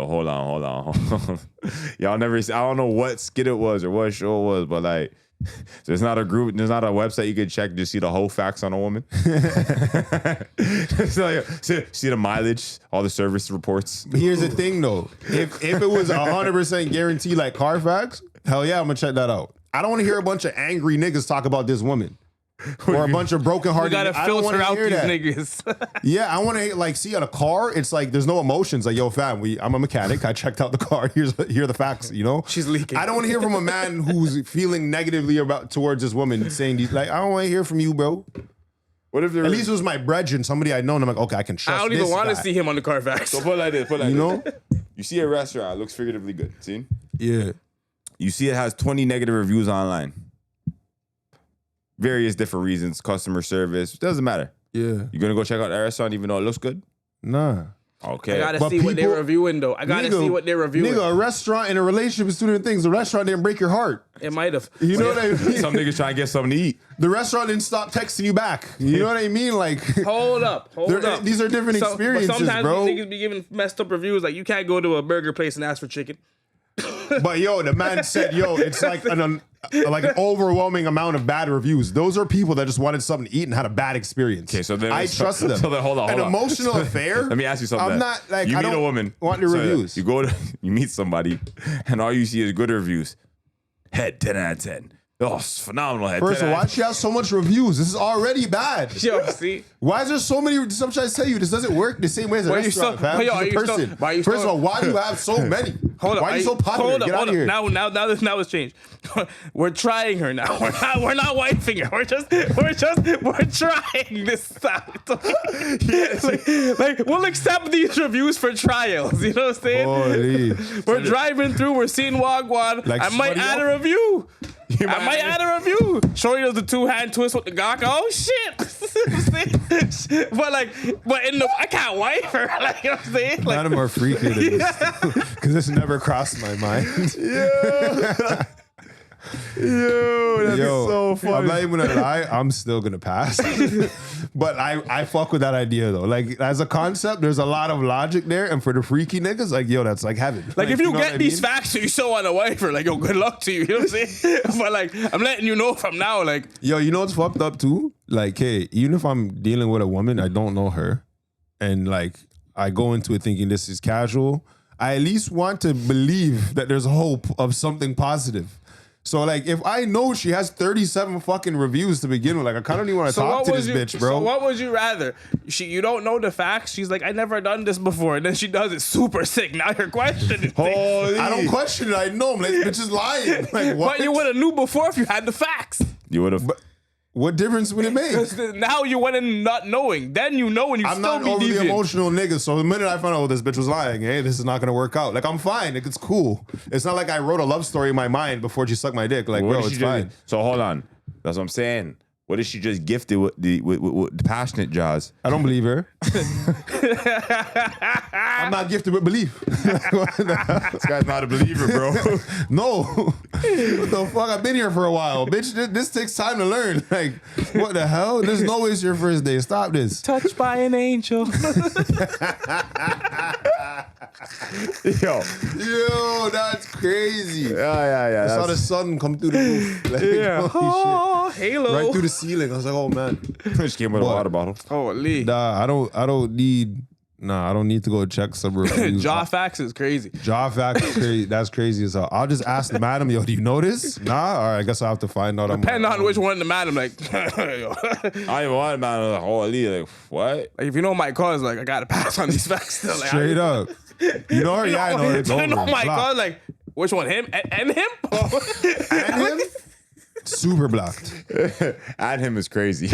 Y'all never, I don't know what skit it was or what show it was, but like, there's not a group, there's not a website you could check to see the whole facts on a woman. See the mileage, all the service reports. Here's the thing though. If it was 100% guaranteed like Carfax, hell yeah, I'm going to check that out. I don't want to hear a bunch of angry niggas talk about this woman. Or a bunch of brokenhearted. You gotta filter out these niggas. Yeah, I want to like see on a car. It's like there's no emotions. Like, yo, fam, I'm a mechanic. I checked out the car. Here are the facts. You know, she's leaking. I don't want to hear from a man who's feeling negatively towards this woman saying these. Like, I don't want to hear from you, bro. What if there? At least it was my brethren, somebody I know, and I'm like, okay, I can trust. I don't even want to see him on the Carfax. So put it like this. You know, you see a restaurant, it looks figuratively good. See? Yeah. You see it has 20 negative reviews online. Various different reasons, customer service, doesn't matter. Yeah. You gonna go check out that restaurant even though it looks good? Nah. Okay. I gotta see what they're reviewing though. I gotta see what they're reviewing. Nigga, a restaurant and a relationship is two different things. The restaurant didn't break your heart. It might have. You know what I mean? Some niggas trying to get something to eat. The restaurant didn't stop texting you back. You know what I mean? Like, hold up. These are different experiences, but sometimes bro. these niggas be giving messed up reviews. Like, you can't go to a burger place and ask for chicken. But yo, the man said, yo, it's like an overwhelming amount of bad reviews. Those are people that just wanted something to eat and had a bad experience. Okay, so then I trust them. So then hold on. An emotional affair. Let me ask you something. I'm not like, you I meet don't a woman, want the reviews. You meet somebody, and all you see is good reviews. Head 10 out of 10. Oh, it's phenomenal. Head. First of all, why she has so much reviews? This is already bad. Yo, see? Why is there so many? I'm trying to tell you, this doesn't work the same way as a restaurant, fam. She's a person. First of all, why do you have so many? Hold why are you so popular? Get out of here. Now it's changed. We're trying her now. We're not wifing her. We're trying this out. like we'll accept these reviews for trials. You know what I'm saying? Holy. We're driving through. We're seeing Wagwan. Like, I might add a review. I might add a review. Shorty does the 2-hand twist with the gawk. Oh shit! but I can't wife her. Like, you know what I'm saying? Like, None of them are freaky than this, because this never crossed my mind. Yeah. Yo, that's so funny. I'm not even gonna lie, I'm still gonna pass. But I fuck with that idea though. Like, as a concept, there's a lot of logic there, and for the freaky niggas, like, yo, that's like heaven. Like, if you get these facts, you so on a wifer, like, yo, good luck to you. You know what I'm saying? But like, I'm letting you know from now, like, yo, you know what's fucked up too? Like, hey, even if I'm dealing with a woman, I don't know her, and like, I go into it thinking this is casual, I at least want to believe that there's hope of something positive. So, like, if I know she has 37 fucking reviews to begin with, like, I kind of don't even want to talk to this bitch, bro. So what would you rather? You don't know the facts. She's like, I never done this before. And then she does it super sick. Now you're questioning. Holy. I don't question it. I know. I'm like, bitch is lying. Like, what? But you would have knew before if you had the facts. You would have. What difference would it make? Now you went in not knowing. Then you know, and you I'm still not be overly deviant. emotional nigga. So the minute I found out this bitch was lying, hey, this is not gonna work out. Like, I'm fine. Like, it's cool. It's not like I wrote a love story in my mind before she sucked my dick. Like, What bro, did it's she do? fine. So hold on. That's what I'm saying. What is she just gifted with the passionate jaws? I don't believe her. I'm not gifted with belief. This guy's not a believer, bro. No. What the fuck? I've been here for a while. Bitch, this takes time to learn. Like, what the hell? There's no way it's your first day. Stop this. Touched by an angel. Yo, that's crazy. Yeah. I saw the sun come through the roof. Like, Yeah. holy Oh, halo. Right through the ceiling. I was like, oh man. Just came with a water bottle. Holy. Nah, I don't need to go check some reviews. Jaw facts is crazy. Jaw facts is crazy. That's crazy as hell. I'll just ask the madam, yo, do you know this? Nah? All right, I guess I'll have to find out. Depending on which one the madam, like, I even want man like, holy, like what? like, if you know my cause, like, I gotta pass on these facts still. Like, Straight up. You know her? Yeah, I know her. It's you over. know my Blocked. cause, like, which one? Him and him? And him? Super blocked. Add him is crazy.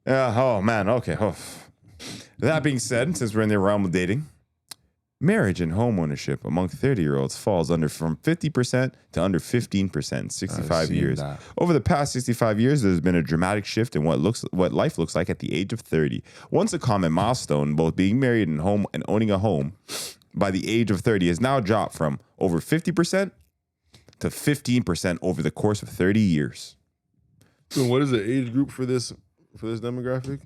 Yeah. Oh man. Okay. Oh. That being said, since we're in the realm of dating, marriage and homeownership among 30-year-olds falls under from 50% to under 15% in 65 years. That. Over the past 65 years, there's been a dramatic shift in what life looks like at the age of 30. Once a common milestone, both being married and owning a home by the age of 30 has now dropped from over 50% to 15% over the course of 30 years. So what is the age group for this demographic?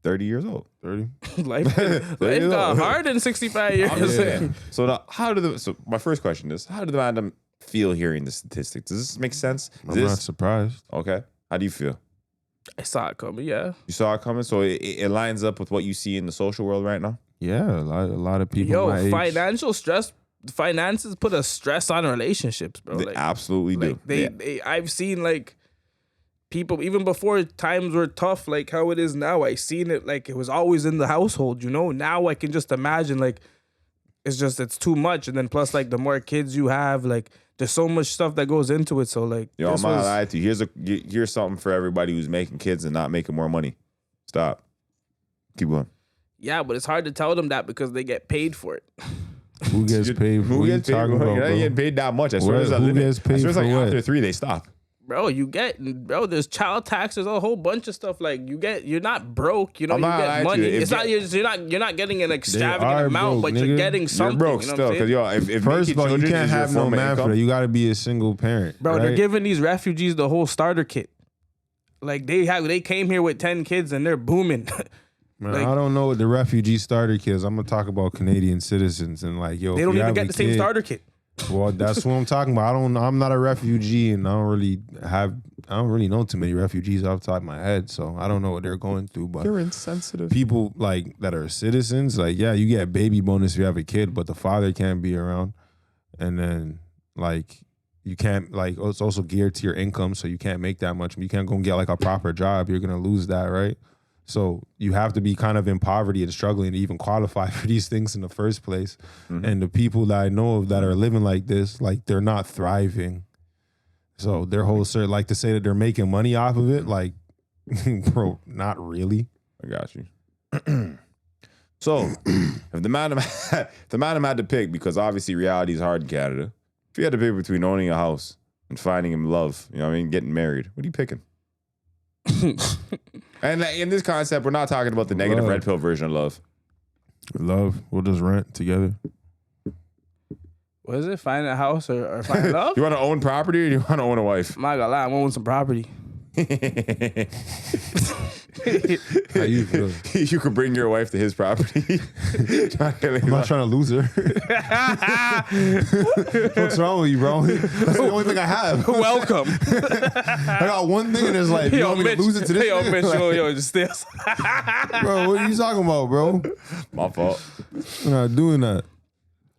30 years old. 30. life got hard in 65 years. Yeah. So my first question is, how did the madam feel hearing the statistics? Does this make sense? I'm not surprised. Okay. How do you feel? I saw it coming, yeah. You saw it coming, so it lines up with what you see in the social world right now? Yeah, a lot of people my Yo, age. financial stress, finances put a stress on relationships, bro. They Like, absolutely do. they I've seen like people even before times were tough, like how it is now. I seen it like it was always in the household, you know. Now I can just imagine like it's too much, and then plus like the more kids you have, like there's so much stuff that goes into it. So like, Yo, I'm not lying to you. Here's something for everybody who's making kids and not making more money. Stop. Keep going. Yeah, but it's hard to tell them that because they get paid for it. Who gets paid? Who gets paid? You're not getting paid that much. I swear there's a limit. Gets paid I swear it's like for what? after 3 they stop. Bro, there's child taxes, a whole bunch of stuff. Like you're not broke, you know. I'm You not get lying to money. you. It's not you're not getting an extravagant amount, broke, but you're nigga. getting something. You're broke you know still, what I'm because saying? if First of all, you making can't children is your have no form of man for income- that. You got to be a single parent, Bro, they're right? giving these refugees the whole starter kit. Like they came here with 10 kids and they're booming. Man, like- I don't know what the refugee starter kid is. I'm gonna talk about Canadian citizens and like, yo, They if don't you even have get a the same kid- starter kit. Well, that's what I'm talking about. I'm not a refugee, and I don't really know too many refugees off the top of my head, so I don't know what they're going through. But You're insensitive. people like that are citizens, like, yeah, you get baby bonus if you have a kid, but the father can't be around, and then like you can't like it's also geared to your income, so you can't make that much. You can't go and get like a proper job. You're gonna lose that, right? So you have to be kind of in poverty and struggling to even qualify for these things in the first place. Mm-hmm. And the people that I know of that are living like this, like they're not thriving. So their whole like to say that they're making money off of it, like, bro, not really. I got you. So, if the madam had to pick, because obviously reality is hard in Canada, if you had to pick between owning a house and finding him love, you know what I mean, getting married, what are you picking? And in this concept, we're not talking about the negative Love. red pill version of love. Love, we'll just rent together. What is it? Find a house or find love? You want to own property or do you want to own a wife? I'm not gonna lie, I want some property. How you feel? You could bring your wife to his property. I'm not trying to lose her. What's wrong with you, bro? That's the only thing I have. Welcome. I got one thing in this life. You want me to lose it to this? Yo, nigga? Mitch, Like, yo, just stay outside. bro, what are you talking about, bro? My fault. We're not doing that.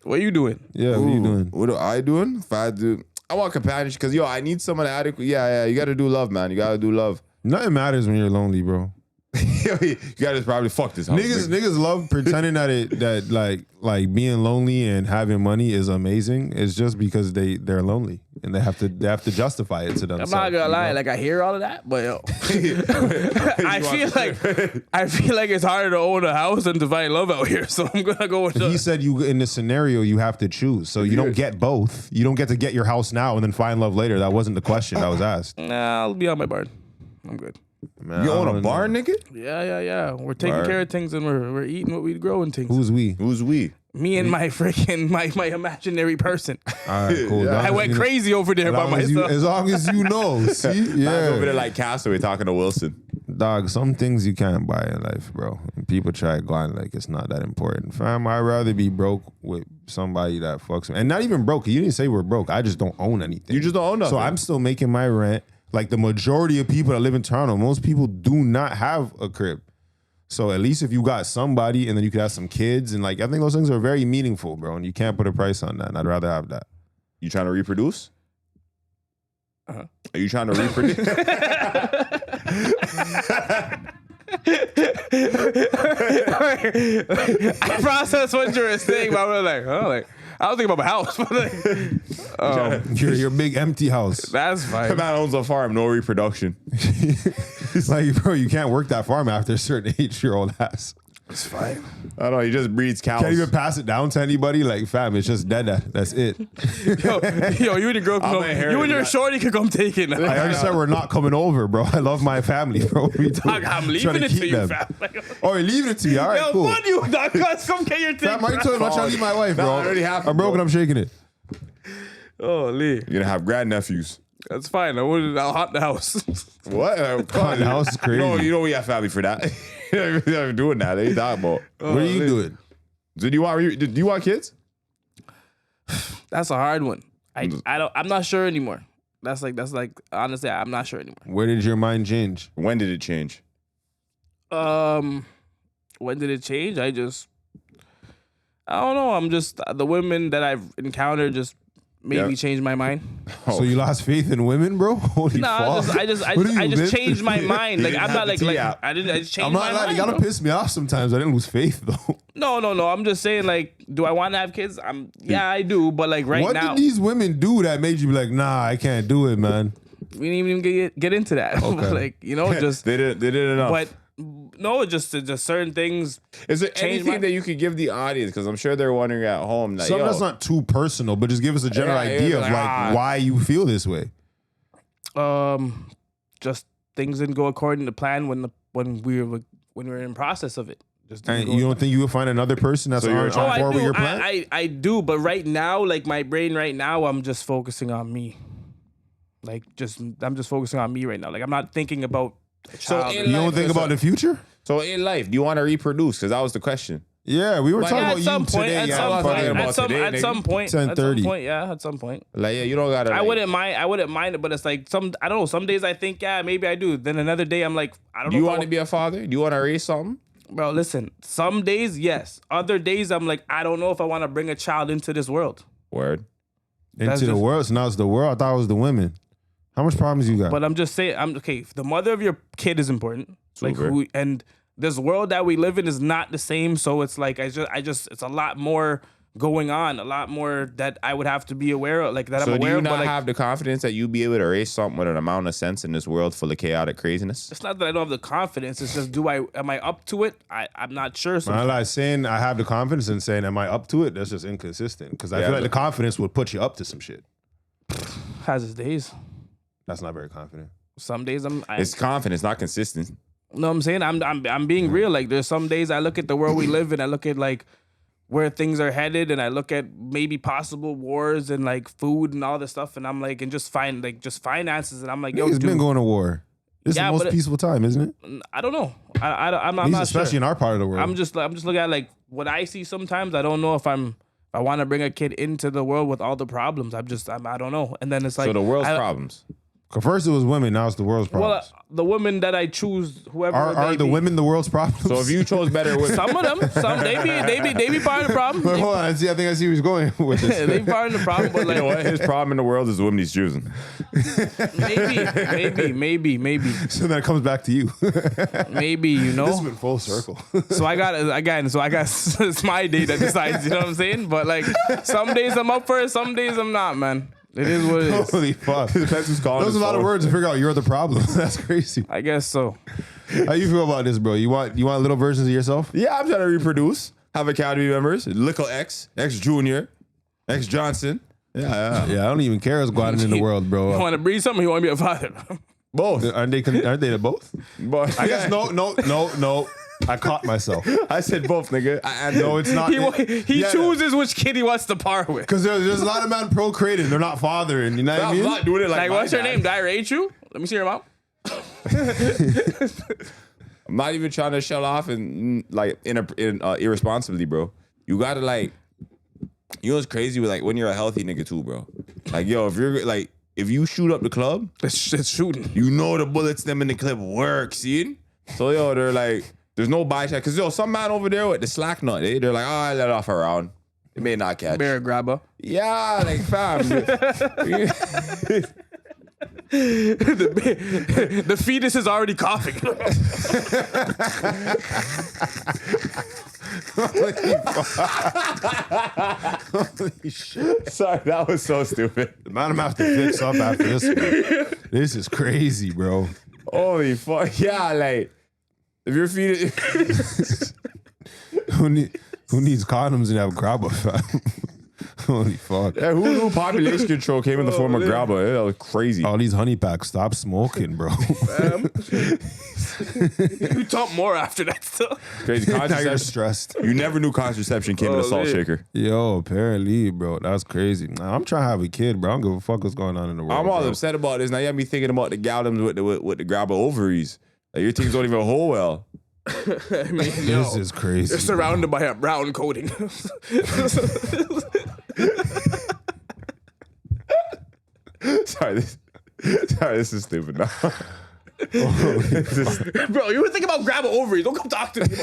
What are you doing? Yeah, what are you doing? What am I doing? If I do, I want companionship because I need someone adequate. Yeah, you got to do love, man. You got to do love. Nothing matters when you're lonely, bro. You got to probably fuck this house. Niggas love pretending that like being lonely and having money is amazing. It's just because they're lonely and they have to justify it to themselves. I'm not gonna lie, you know? like I hear all of that, but yo, I feel like it's harder to own a house than to find love out here. So I'm gonna go with He said you in the scenario you have to choose, so you don't get both. You don't get to get your house now and then find love later. That wasn't the question that was asked. Nah, I'll be on my barn. I'm good. Man, You I own a don't barn, know. nigga? Yeah. We're taking Word. care of things and we're eating what we grow and things. Who's we? Who's we? Me and my freaking my imaginary person. All right, cool. Yeah. I went crazy over there by myself. As long as you know. See? Yeah. Over there Yeah. like Castaway talking to Wilson. Dog, some things you can't buy in life, bro. And people try to go on like it's not that important. Fam, I'd rather be broke with somebody that fucks me. And not even broke. You didn't say we're broke. I just don't own anything. You just don't own nothing. So I'm still making my rent. Like the majority of people that live in Toronto, most people do not have a crib. So at least if you got somebody and then you could have some kids and like I think those things are very meaningful, bro. And you can't put a price on that. And I'd rather have that. You trying to reproduce? Uh-huh. Are you trying to reproduce? I processed what you were saying, but I was like, oh, like I was thinking about my house, but like, Your big empty house. that's fine. Man owns a farm, no reproduction. Like, bro, you can't work that farm after a certain age, your old ass. It's fine. I don't know. He just breeds cows. Can't even pass it down to anybody. Like, fam, it's just dead. That's it. Yo, you and your girl can I'm come. inheriting You and your that. shorty can come take it. I already said we're not coming over, bro. I love my family, bro. What are we doing? Dog, I'm Trying leaving it keep to you, them. fam. Oh, you're leaving it to me. All right, Yo, cool. fun you, dog. Come get your thing. Fam, why you telling me I'm trying to leave my wife, No, bro? I already have I'm broke and I'm shaking it. Oh, Lee. You're gonna have grandnephews. That's fine. I'll haunt the house. What? God, the house is crazy. You know we have family for that. You're not doing that. They talking about. What are you doing? So do you want kids? That's a hard one. I'm not sure anymore. That's like honestly, I'm not sure anymore. Where did your mind change? When did it change? When did it change? I don't know. I'm just the women that I've encountered just made Yeah. me change my mind. So you lost faith in women, bro? Holy Nah, fuck. I just What are you, just bitch? changed my mind. Like didn't I'm have not the like tea out. I just changed I'm my not lying. mind. You gotta bro. piss me off sometimes. I didn't lose faith, though. No. I'm just saying, like, do I want to have kids? Yeah, I do. But like right What now, did these women do that made you be like, nah, I can't do it, man? we didn't even get into that. Okay. Like, just They did enough. but no, just certain things. Is there change anything my- that you could give the audience? Because I'm sure they're wondering at home. Like, Something that's not too personal, but just give us a general Yeah, idea of like, like why you feel this way. Just things didn't go according to plan when we were in process of it. Just didn't And go you don't think you would find another person that's So you're on trying- I board with do. your plan? I do, but right now, like my brain right now, I'm just focusing on me. I'm just focusing on me right now. Like I'm not thinking about a So child. in You don't life, think about the future? So in life, do you want to reproduce? Because that was the question. Yeah, we were Like, talking yeah, about at some you point, today. at yeah, some I'm point, talking about at some today, at nigga. some point, 10:30. yeah, at some point. Like, yeah, you don't gotta. I like- wouldn't mind it, but it's like I don't know. Some days I think, yeah, maybe I do. Then another day I'm like, I don't Do know. you if I want to be a father? Do you want to raise something? Bro, listen. Some days, yes. Other days, I'm like, I don't know if I want to bring a child into this world. Word. That's Into the just- world. So now it's the world. I thought it was the women. How much problems you got? But I'm just saying, I'm okay. The mother of your kid is important. Like Super. and this world that we live in is not the same. So it's like I just it's a lot more going on, a lot more that I would have to be aware of, like that So I'm do aware you of. not But like, have the confidence that you'll be able to raise something with an amount of sense in this world full of chaotic craziness? it's not that I don't have the confidence. It's just am I up to it? I'm not sure. I'm Sometimes. like saying I have the confidence and saying, am I up to it? That's just inconsistent. Because I Yeah, feel like but- the confidence would put you up to some shit. Has its days. That's not very confident. Some days It's confidence, not consistent. No, I'm saying I'm being real. Like there's some days I look at the world we live in, I look at like where things are headed, and I look at maybe possible wars and like food and all this stuff, and I'm like, and just finances, and I'm like, yo, It's been dude, going to war. This Yeah, is the but most peaceful time, isn't it? I don't know. I'm not Especially sure. in our part of the world. I'm just looking at like what I see sometimes. I don't know if I want to bring a kid into the world with all the problems. I don't know. And then it's like So the world's problems. First it was women, now it's the world's Well, problems. the women that I choose, whoever Are they the be, women the world's problems? So if you chose better women, some of them, they be part of the problem. Wait, hold on, see, I think I see where he's going with this. They be part of the problem, but you like know what? His problem in the world is the women he's choosing. maybe, So then it comes back to you. maybe, you know. This has been full circle. So I got it's my day that decides, you know what I'm saying? But like some days I'm up for it, some days I'm not, man. It is what it is. Holy fuck. Depends who's calling. That was his a lot of phone. words to figure out you're the problem. That's crazy. I guess so. How you feel about this, bro? You want little versions of yourself? Yeah, I'm trying to reproduce. Have academy members. Little X Junior, X Johnson. Yeah. Yeah, I don't even care what's going on in the world, You bro. want to breed something? You want to be a father? Both. Aren't they the both? But I guess no. I caught myself. I said both, nigga. No, it's not. He chooses which kid he wants to par with. Because there's a lot of men procreating. They're not fathering. You know what I I'm mean? not doing it Like, my what's her dad. name? Did I rate you? Let me see your mom. I'm not even trying to shell off and like irresponsibly, bro. You gotta like, you know what's crazy with like when you're a healthy nigga too, bro. Like yo, if you shoot up the club, It's shooting. you know the bullets them in the clip work, see? So yo, they're like, there's no buy check. Cause yo, some man over there with the slack nut, they're like, oh, I let off around. It may not catch. Bear grabber. Yeah, like fam. The fetus is already coughing. Holy shit. Sorry, that was so stupid. Man, I'm gonna have to fix up after this one. This is crazy, bro. Holy fuck. Yeah, like, if your feet. Who needs condoms and have grabber, fam? Holy fuck. Yeah, who knew population control came in the form of grabber? That was crazy. All these honey packs, stop smoking, bro. You talk more after that stuff. Crazy. Now you're Contraception. stressed. You never knew contraception came in a salt man. shaker. Yo, apparently, bro. That's crazy. Nah, I'm trying to have a kid, bro. I don't give a fuck what's going on in the world. I'm all bro. upset about this. Now you have me thinking about the gallons with the grabber ovaries. Like your things don't even hold well. I mean, This is crazy. They're surrounded by a brown coating. Sorry, this is stupid now. Bro, you were thinking about grab ovaries. Don't come talk to me.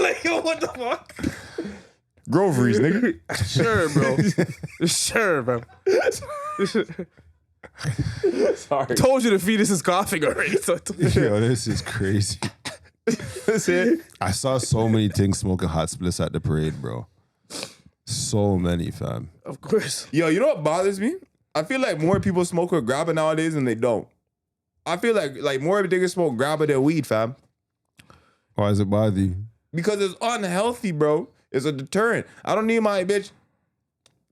Like, yo, what the fuck? Groveries, nigga. Sure, bro. Sure, bro. Sorry. Told you the fetus is coughing already. So Yo, this is crazy. That's it. I saw so many things smoking hot splits at the parade, bro. So many, fam. of course. Yo, you know what bothers me? I feel like more people smoke with grabber nowadays than they don't. I feel like more niggas smoke grabber than weed, fam. Why does it bother you? Because it's unhealthy, bro. It's a deterrent. I don't need my bitch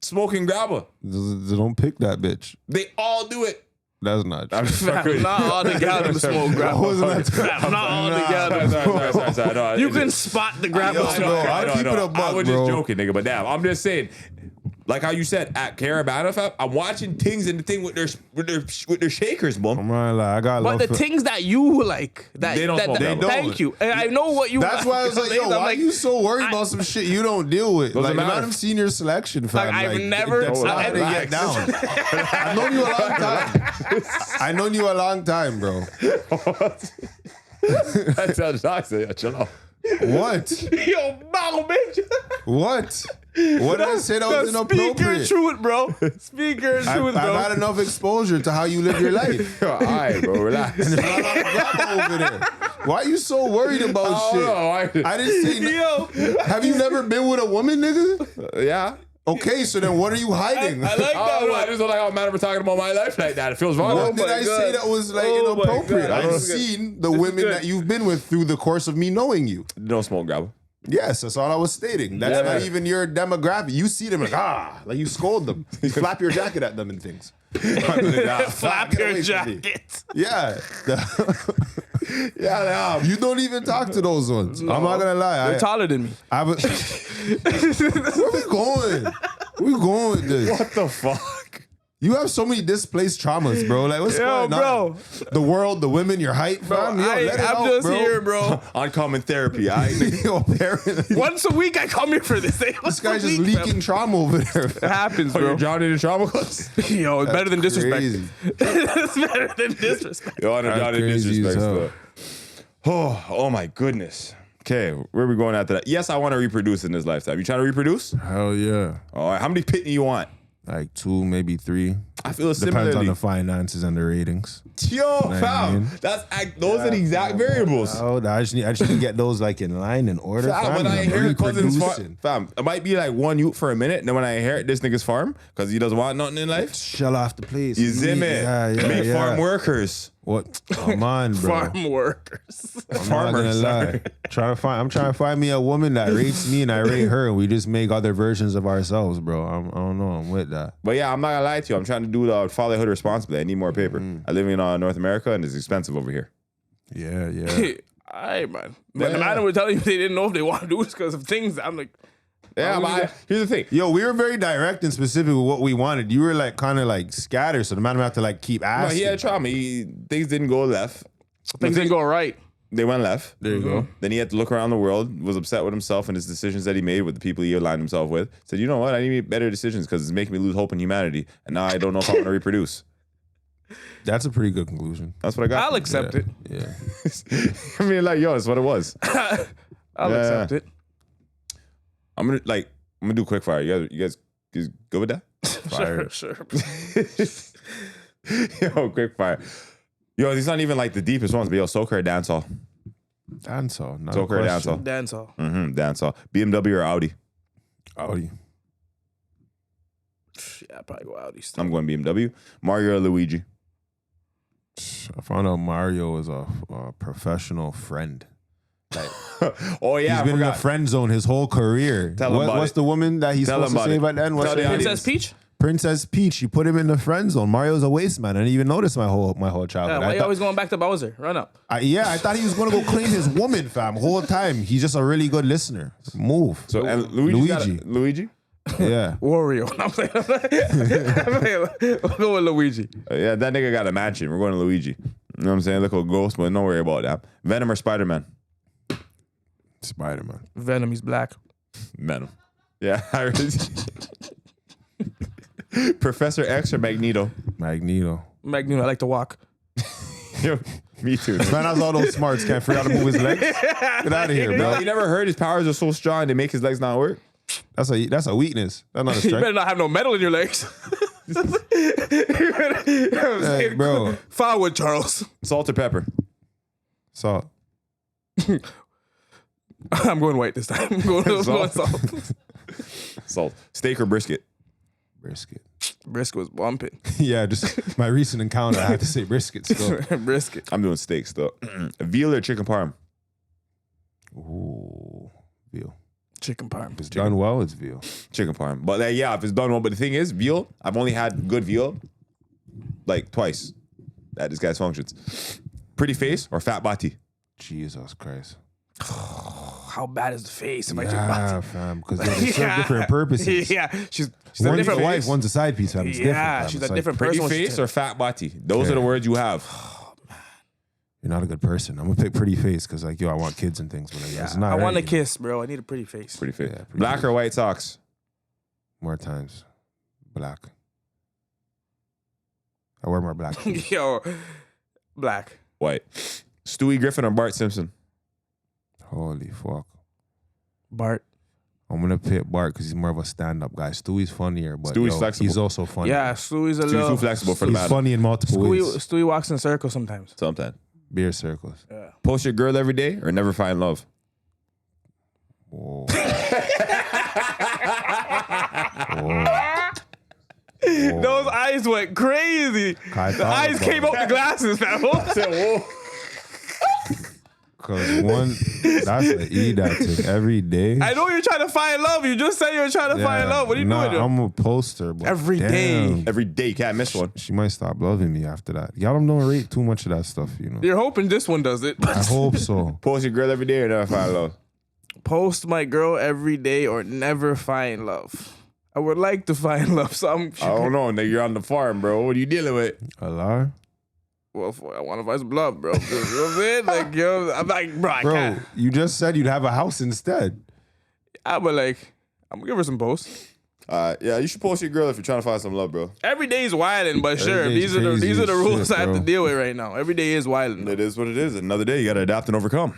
smoking grabber. Don't pick that bitch. They all do it. That's not true. I'm just fucking with you. Not all the gallons smoke grab. Wasn't that Not all the gallons. Sorry. No, You can spot the grab. Yo, bro, I'll keep it a buck, I was bro. just joking, nigga. But damn, I'm just saying, like how you said at Caribana, fam, I'm watching things in the thing with their shakers, bum. I'm not like I got But love the for- things that you like, that They don't smoke grabber. thank you. And I know what you. That's why I was like, yo, why are you so worried about some shit you don't deal with? Doesn't Like, matter. man, I'm senior selection, fam. Like, I've never- That's not how to relax. get down. I've known you a long time. I known you a long time, bro. That's how I say, chill out. What? Yo, bang, bitch. What? What did I say that was Speak your inappropriate? truth, bro. Speak your I've truth, bro. had enough exposure to how you live your life. All right, bro, relax. There's not a lot of grabber over there. Why are you so worried about shit? I didn't say. Yo, Have you never been with a woman, nigga? Yeah. Okay, so then what are you hiding? I like I that don't know. I one. just don't like how man ever talking about my life like that. It feels wrong. What did I say that was like Oh my inappropriate? God. I've seen the women good. that you've been with through the course of me knowing you. Don't smoke grabber. Yes, that's all I was stating. That's Yeah. not even your demographic. You see them like you scold them. You flap your jacket at them and things. Flap Get your away from me. jacket. Yeah. Yeah, You don't even talk to those ones. I'm not gonna lie. They're taller than me. Where we going? Where we going with this? What the fuck? You have so many displaced traumas, bro. Like, what's Yo, going on? bro. The world, the women, your height, fam. Yo, let it I'm out, just bro. here, bro. Uncommon therapy, all right? Yo, apparently, Once a week, I come here for this. this guy's just leaking trauma over there. It happens, Oh, you're bro. drowning in trauma class? Yo, it's better than disrespect. Crazy. It's better than disrespect. Yo, I'm drowning in crazy as disrespect hell. stuff. Oh my goodness. Okay, where are we going after that? Yes, I want to reproduce in this lifetime. You trying to reproduce? Hell yeah. All right, how many pitney you want? Like 2, maybe 3. I feel Depends similarly. on the finances and the ratings. Yo, I fam, mean? those are the exact variables. Oh, I just need to get those like in line in order. Fam, when and I I'm inherit cousins reproducing. farm, fam, it might be like one youth for a minute, and then when I inherit this nigga's farm, because he doesn't want nothing in life, Shell off the place. you zim it. Yeah, yeah, Make yeah. farm workers. What? Come on, bro. Farm workers. I'm not farmers, gonna sorry. lie. I'm trying to find me a woman that rates me and I rate her, and we just make other versions of ourselves, bro. I don't know. I'm with that. But yeah, I'm not gonna lie to you. I'm trying to do the fatherhood responsibly. I need more paper. I live in North America and it's expensive over here. Yeah. All right, man. But the man was telling you they didn't know if they want to do this because of things. I'm like, Yeah, but here's the thing. Yo, we were very direct and specific with what we wanted. You were like kind of like scattered, so the man would have to like keep No, asking. he had trauma. Things didn't go left. things didn't go right. They went left. There you go. Then he had to look around the world, was upset with himself and his decisions that he made with the people he aligned himself with. Said, you know what? I need to make better decisions because it's making me lose hope in humanity. And now I don't know if I'm going to reproduce. That's a pretty good conclusion. That's what I got. I'll accept it. Yeah. I mean, like, yo, that's what it was. I'll accept it. I'm gonna do Quickfire. You guys good with that? Sure. Yo, Quickfire. Yo, these not even like the deepest ones, but yo, soca or dancehall? Dancehall. Not Soca or a question. dancehall? Dancehall. Dancehall. BMW or Audi? Audi. Yeah, I'd probably go Audi still. I'm going BMW. Mario or Luigi? I found out Mario is a professional friend. Like, Oh yeah, he's I been in forgot. the friend zone his whole career. Tell him about What's it. the woman that he's Tell supposed him to about save it. at the end? What's Tell her the name? Princess Peach? Princess Peach. She put him in the friend zone. Mario's a waste man. I didn't even notice my whole childhood. Why I you thought- always going back to Bowser? Run up. I thought he was gonna go claim his woman, fam. Whole time. He's just a really good listener. Move. So and Luigi. Yeah. Wario. I'm playing. We'll go with Luigi. Yeah, that nigga got a mansion. We're going to Luigi. You know what I'm saying? Look at Ghost, but don't worry about that. Venom or Spider-Man? Spider-Man. Venom, he's black. Venom. Yeah. Professor X or Magneto? Magneto. Magneto, I like to walk. Yo, me too. Man has all those smarts. Can't figure out how to move his legs. Get out of here, Bro, bro. you never heard his powers are so strong they make his legs not work? That's a weakness. That's not a You strength. better not have no metal in your legs. Hey, bro. Forward, Charles. Salt or pepper? Salt. I'm going white this time. I'm going salt. Salt. Steak or brisket? Brisket. Brisket was bumping. Yeah, just my recent encounter. I had to say brisket still. Brisket. I'm doing steaks though. Veal or chicken parm? Ooh, veal. Chicken parm. If it's done well, it's veal. Chicken parm. But yeah, if it's done well. But the thing is, veal, I've only had good veal like twice at this guy's functions. Pretty face or fat body? Jesus Christ. How bad is the face? If I Yeah, fam, because they serve different purposes. Yeah, she's a One's different a wife. wife, one's a side piece, fam. It's Yeah, different, fam. she's It's a different Pretty person. face or fat body? Those are the words you have. You're not a good person. I'm gonna pick pretty face because, like, yo, I want kids and things. But like, it's not I want right, a kiss, bro. I need a pretty face. Pretty face. Yeah, pretty Black face. or white socks? More times, black. I wear more black. shoes. Yo, black. White. Stewie Griffin or Bart Simpson? Holy fuck. Bart. I'm gonna pick Bart because he's more of a stand-up guy. Stewie's funnier, but Stewie's yo, flexible. he's also funny. Yeah, Stewie's a Stewie's little. too flexible for the He's man. funny in multiple ways. Stewie walks in circles sometimes. Sometimes. Beer circles. Yeah. Post your girl every day or never find love? Whoa. Those eyes went crazy. The eyes came out the glasses, man. Because one, that's an E that took every day. I know you're trying to find love. You just said you're trying to find love. What are you doing? I'm a poster, but Every damn, day. Every day, can't miss one. She might stop loving me after that. Y'all don't rate too much of that stuff, you know. You're hoping this one does it. I hope so. Post your girl every day or never find love? Post my girl every day or never find love. I would like to find love, so I'm. I don't know, nigga. You're on the farm, bro. What are you dealing with? Allah? Well, I want to find some love, bro. You know what I'm saying? Like, yo, I'm like, bro, I Bro, can't. you just said you'd have a house instead. I'm like, I'm gonna give her some posts. Yeah, you should post your girl if you're trying to find some love, bro. Every day is wilding, but sure, day's these are crazy the as rules shit, I have to bro. deal with right now. Every day is wilding. It is what it is. Another day, you got to adapt and overcome.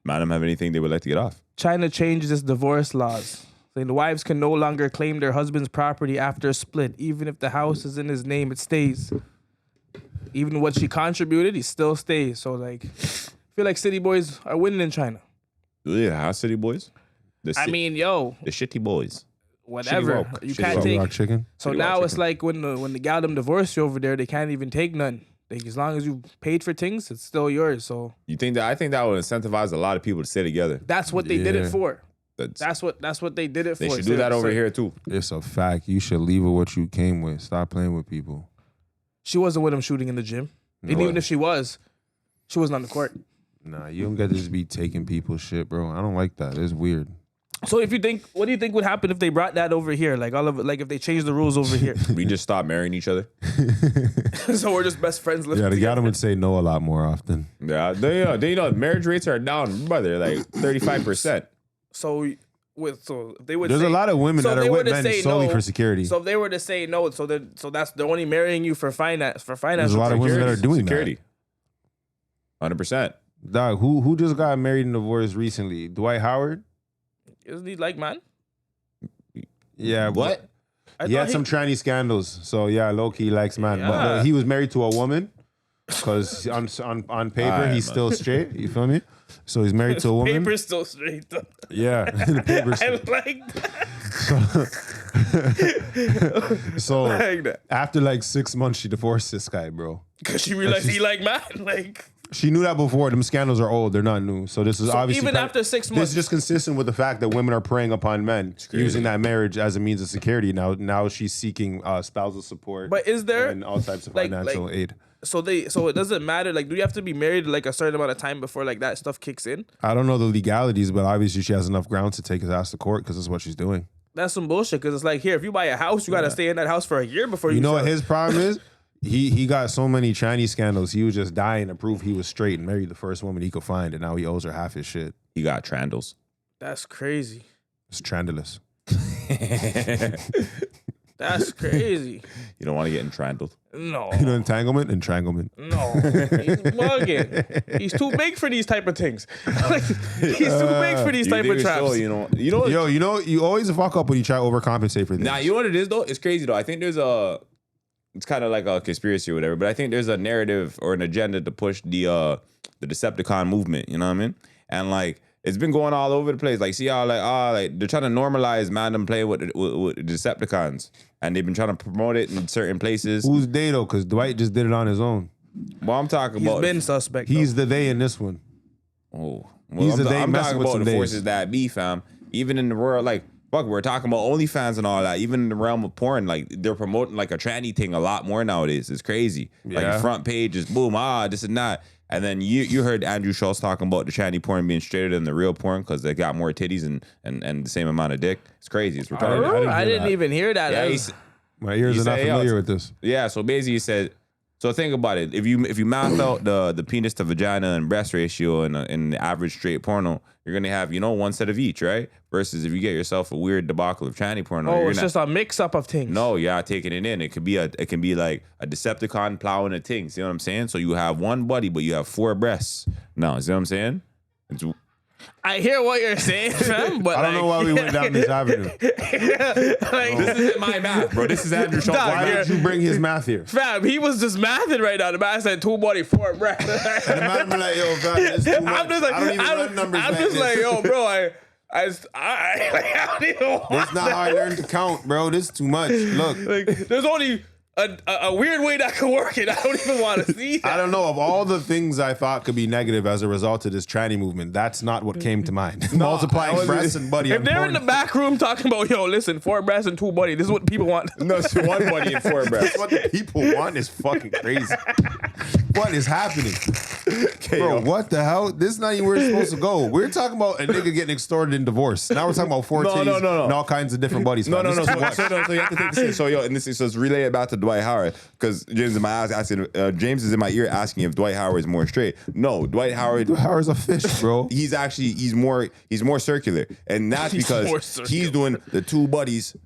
Madam, have anything they would like to get off? China changes its divorce laws, saying the wives can no longer claim their husband's property after a split, even if the house is in his name, it stays. Even what she contributed, he still stays. So like, I feel like city boys are winning in China. Yeah, how city boys? The I mean, yo, the shitty boys. whatever. woke. You Shitty can't woke. take. Rock chicken? So Shitty now woke it's like when the gal them divorce you over there, they can't even take none. Like as long as you paid for things, it's still yours. So You think that? I think that would incentivize a lot of people to stay together. that's what they did it Yeah. for. That's what they did it for. They should do that over here too. It's a fact. You should leave with what you came with. Stop playing with people. She wasn't with him shooting in the gym. And even if she wasn't on the court. Nah, you don't get to just be taking people's shit, bro. I don't like that. It's weird. So what do you think would happen if they brought that over here? Like all of it, like if they changed the rules over here. We just stop marrying each other. So we're just best friends living Yeah, the together. guy would say no a lot more often. Yeah, they marriage rates are down, brother, like 35%. So if they would There's say, a lot of women so that if they are were with to men say solely no, for security. So if they were to say no, so that's they're only marrying you for finance. There's a lot of women that are doing security. 100%. that. Dog, who just got married and divorced recently? Dwight Howard? Isn't he like man? Yeah. What? I He thought had some tranny scandals. So yeah, low-key likes man. Yeah. But he was married to a woman because on paper Alright, he's man. still straight. You feel me? So he's married to a woman. Paper's still straight though. Yeah. The paper's I like that. So Like that. after like 6 months, she divorced this guy, bro. Cause she realized he like man. Like She knew that before. Them scandals are old. They're not new. So this is obviously even after 6 This months. is just consistent with the fact that women are preying upon men using that marriage as a means of security. Now she's seeking spousal support. But is there and all types of like- financial aid? So it doesn't matter. Like, do you have to be married like a certain amount of time before like that stuff kicks in? I don't know the legalities, but obviously she has enough grounds to take his ass to court because that's what she's doing. That's some bullshit. Cause it's like here, if you buy a house, you gotta stay in that house for a year before you. You know sell what it. his problem is? He got so many Chinese scandals. He was just dying to prove he was straight and married the first woman he could find, and now he owes her half his shit. You got trandles. That's crazy. It's trandalous. That's crazy. You don't want to get entrandled. No. You know, entanglement. No. He's bugging. He's too big for these type of things. He's too big for these You type think of it's traps. so, you know. You always fuck up when you try to overcompensate for things. Nah, you know what it is though? It's crazy though. I think it's kind of like a conspiracy or whatever, but I think there's a narrative or an agenda to push the Decepticon movement. You know what I mean? And like it's been going all over the place. Like see how like they're trying to normalize them playing with Decepticons, and they've been trying to promote it in certain places. Who's they though? Because Dwight just did it on his own. Well, I'm talking He's about been suspect. He's the they in this one. Oh, He's the they I'm messing talking with about some the days. forces that be, fam. Even in the world, like fuck, we're talking about OnlyFans and all that. Even in the realm of porn, like they're promoting like a tranny thing a lot more nowadays. It's crazy. Like Yeah. the front page is boom, this and that. And then you heard Andrew Schultz talking about the tranny porn being straighter than the real porn because they got more titties and the same amount of dick. It's crazy. It's retarded. I didn't even hear that. Yeah, My ears He are not said, familiar with this. Yeah, so basically he said, so think about it. If you math out the penis to vagina and breast ratio in the average straight porno, you're gonna have, one set of each, right? Versus if you get yourself a weird debacle of tranny porno, Oh, you're it's just a mix up of things. no, yeah, taking it in. It could be like a Decepticon plowing a thing. See what I'm saying? So you have one buddy, but you have 4 breasts. No, see what I'm saying? It's, I hear what you're saying, fam, but I don't know why we went down this avenue. this isn't my math, bro. This is Andrew Schultz. Dog, Why did you bring his math here? Fam, he was just mathing right now. The man said 2 body, 4 breath. And the man be like, yo, fam, it's too much. I'm just like, I don't even run numbers I'm like just this. like, yo, bro, I don't even want That's not how I learned to count, bro. This is too much. Look, like, there's only a weird way that could work it. I don't even want to see that. I don't know. Of all the things I thought could be negative as a result of this tranny movement, that's not what came to mind. Multiplying breasts and buddy. If they're in the back room talking about, yo, listen, 4 breasts and 2 buddy, this is what people want. No, it's 1 buddy and 4 breasts. What the people want is fucking crazy. What is happening? Bro, what the hell? This is not even where it's supposed to go. We're talking about a nigga getting extorted and divorced. Now we're talking about 4 titties no. and all kinds of different buddies. No. This is too much. So you have to take this in. So let's relay it back to Dwight Howard because James is in my eyes asking. James is in my ear asking if Dwight Howard is more straight. No, Dwight Howard. Howard's a fish, bro. He's more circular, and that's because he's doing the 2 buddies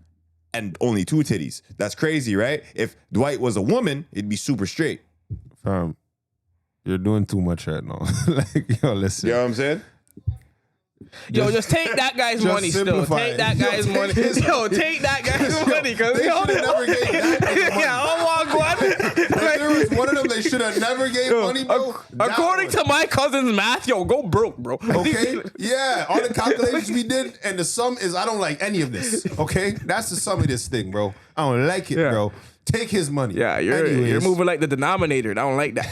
and only 2 titties. That's crazy, right? If Dwight was a woman, it'd be super straight. You're doing too much right now. Like, yo, listen. You know what I'm saying? Yo, just take that guy's money still. simplify Take it. that guy's money. Yo, take that guy's money. Cause They should have never gave that nigga money. yeah, I want one. If there was one of them, they should have never gave money, bro. According to my cousin's math, yo, go broke, bro. Okay, yeah, all the calculations we did, and the sum is I don't like any of this. Okay, that's the sum of this thing, bro. I don't like it, Yeah. bro. Take his money. Yeah, you're Anyways, moving like the denominator. I don't like that.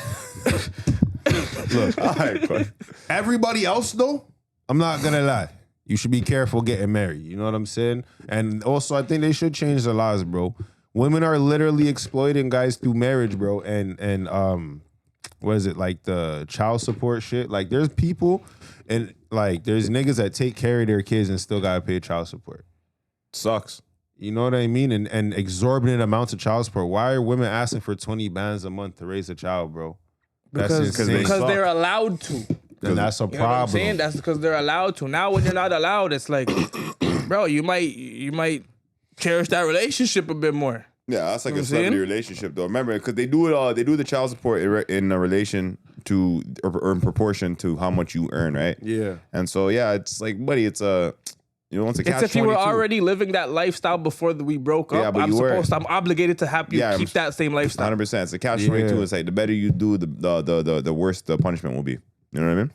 Look, all right, everybody else though, I'm not gonna lie. You should be careful getting married. You know what I'm saying? And also, I think they should change the laws, bro. Women are literally exploiting guys through marriage, bro. And what is it, like the child support shit? Like there's people and like there's niggas that take care of their kids and still gotta pay child support. Sucks. You know what I mean? And exorbitant amounts of child support. Why are women asking for 20 bands a month to raise a child, bro? Because they're allowed to. Then that's a You know what I'm problem. saying? That's because they're allowed to. Now when you're not allowed, it's like, bro, you might cherish that relationship a bit more. Yeah, that's like You know a what I'm saying? celebrity relationship, though. Remember, because they do it all. They do the child support in a relation to or in proportion to how much you earn, right? Yeah. And so, yeah, it's like, buddy, it's a, you know, it's a catch. It's if you were 22. already living that lifestyle before we broke up. Yeah, but I'm obligated to have you keep that same lifestyle. 100%. It's a catch 22. It's like the better you do, the worse the punishment will be. You know what I mean?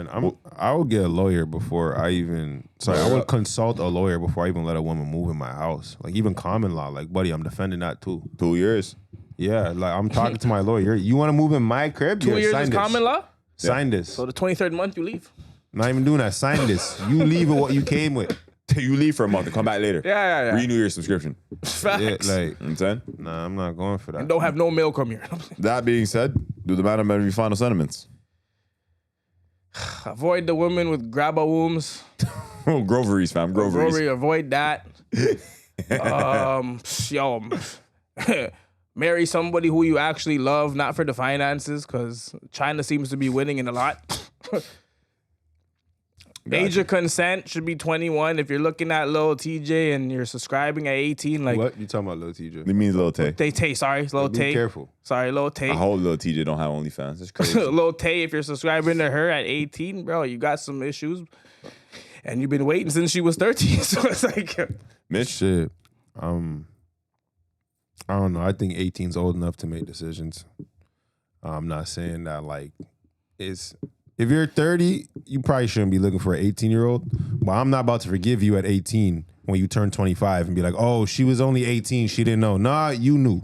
Man, I would get a lawyer before I even. Sorry, I would consult a lawyer before I even let a woman move in my house. Like even common law. Like, buddy, I'm defending that too. 2 years. Yeah, like I'm talking to my lawyer. You want to move in my crib? 2 years sign is this. common law. Sign this. So the 23rd month you leave. Not even doing that. Sign this. You leave with what you came with. You leave for a month and come back later. Yeah. Renew your subscription. Facts. Yeah, like, You know what I'm saying? nah, I'm not going for that. And don't have no mail come here. That being said, do the man have any final sentiments? Avoid the women with grabba wombs. Groveries, fam. Groveries. Avoid that. Marry somebody who you actually love, not for the finances, because China seems to be winning in a lot. Age of consent should be 21. If you're looking at Lil TJ and you're subscribing at 18, like What you talking about, Lil TJ? It means Lil Tay. Tay, sorry, Lil Be Tay. careful. Sorry, Lil Tay. I hope Lil TJ don't have OnlyFans. That's crazy. Lil Tay, if you're subscribing to her at 18, bro, you got some issues. And you've been waiting since she was 13. So it's like, Mitch? Shit. I don't know. I think 18's old enough to make decisions. I'm not saying that like it's. If you're 30, you probably shouldn't be looking for an 18-year-old. But I'm not about to forgive you at 18 when you turn 25 and be like, oh, she was only 18. She didn't know. Nah, you knew.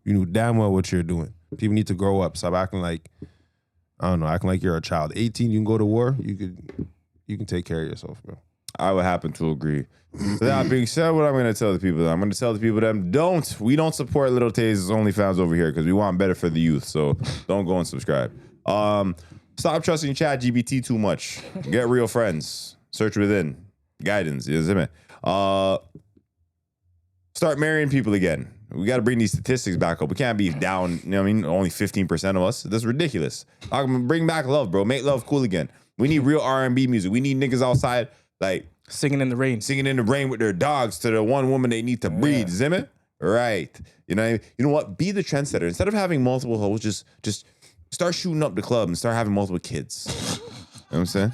You knew damn well what you're doing. People need to grow up. Stop acting like, I don't know, acting like you're a child. 18, you can go to war. You can take care of yourself, bro. I would happen to agree. That being said, what I'm going to tell the people, I'm going to tell the people that we don't support Little Tay's OnlyFans over here because we want better for the youth. So don't go and subscribe. Stop trusting ChatGPT too much. Get real friends. Search within. Guidance. You know what I mean? Start marrying people again. We got to bring these statistics back up. We can't be down, you know what I mean? Only 15% of us. That's ridiculous. I'm gonna bring back love, bro. Make love cool again. We need real R&B music. We need niggas outside, like, singing in the rain. Singing in the rain with their dogs to the one woman they need to breed. Zimmer? Right. You know what? Be the trendsetter. Instead of having multiple hoes, just start shooting up the club and start having multiple kids. You know what I'm saying?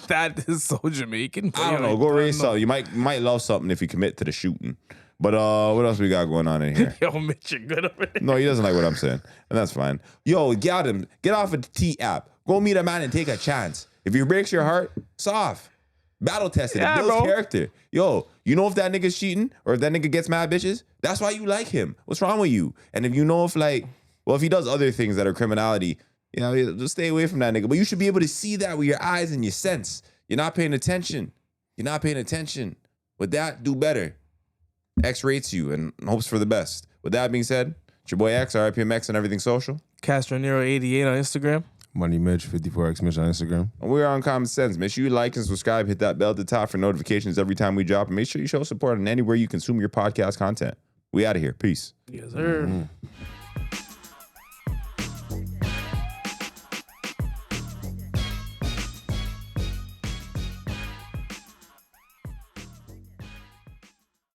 That is so Jamaican. I don't know. Go raise something. You might love something if you commit to the shooting. But what else we got going on in here? Yo, Mitch, you're good over there. No, he doesn't like what I'm saying. And that's fine. Yo, get him. Get off of the T app. Go meet a man and take a chance. If he breaks your heart, it's off. Battle tested. It builds character. Yo, you know if that nigga's cheating or if that nigga gets mad bitches, that's why you like him. What's wrong with you? And if you know if if he does other things that are criminality, you know, just stay away from that nigga. But you should be able to see that with your eyes and your sense. You're not paying attention. With that, do better. X rates you and hopes for the best. With that being said, it's your boy X, RIPMX, and everything social. Castro Nero 88 on Instagram. Money Mitch, 54X Mitch on Instagram. And we're on Common Sense. Make sure you like and subscribe. Hit that bell at the top for notifications every time we drop. And make sure you show support on anywhere you consume your podcast content. We out of here. Peace. Yes, sir.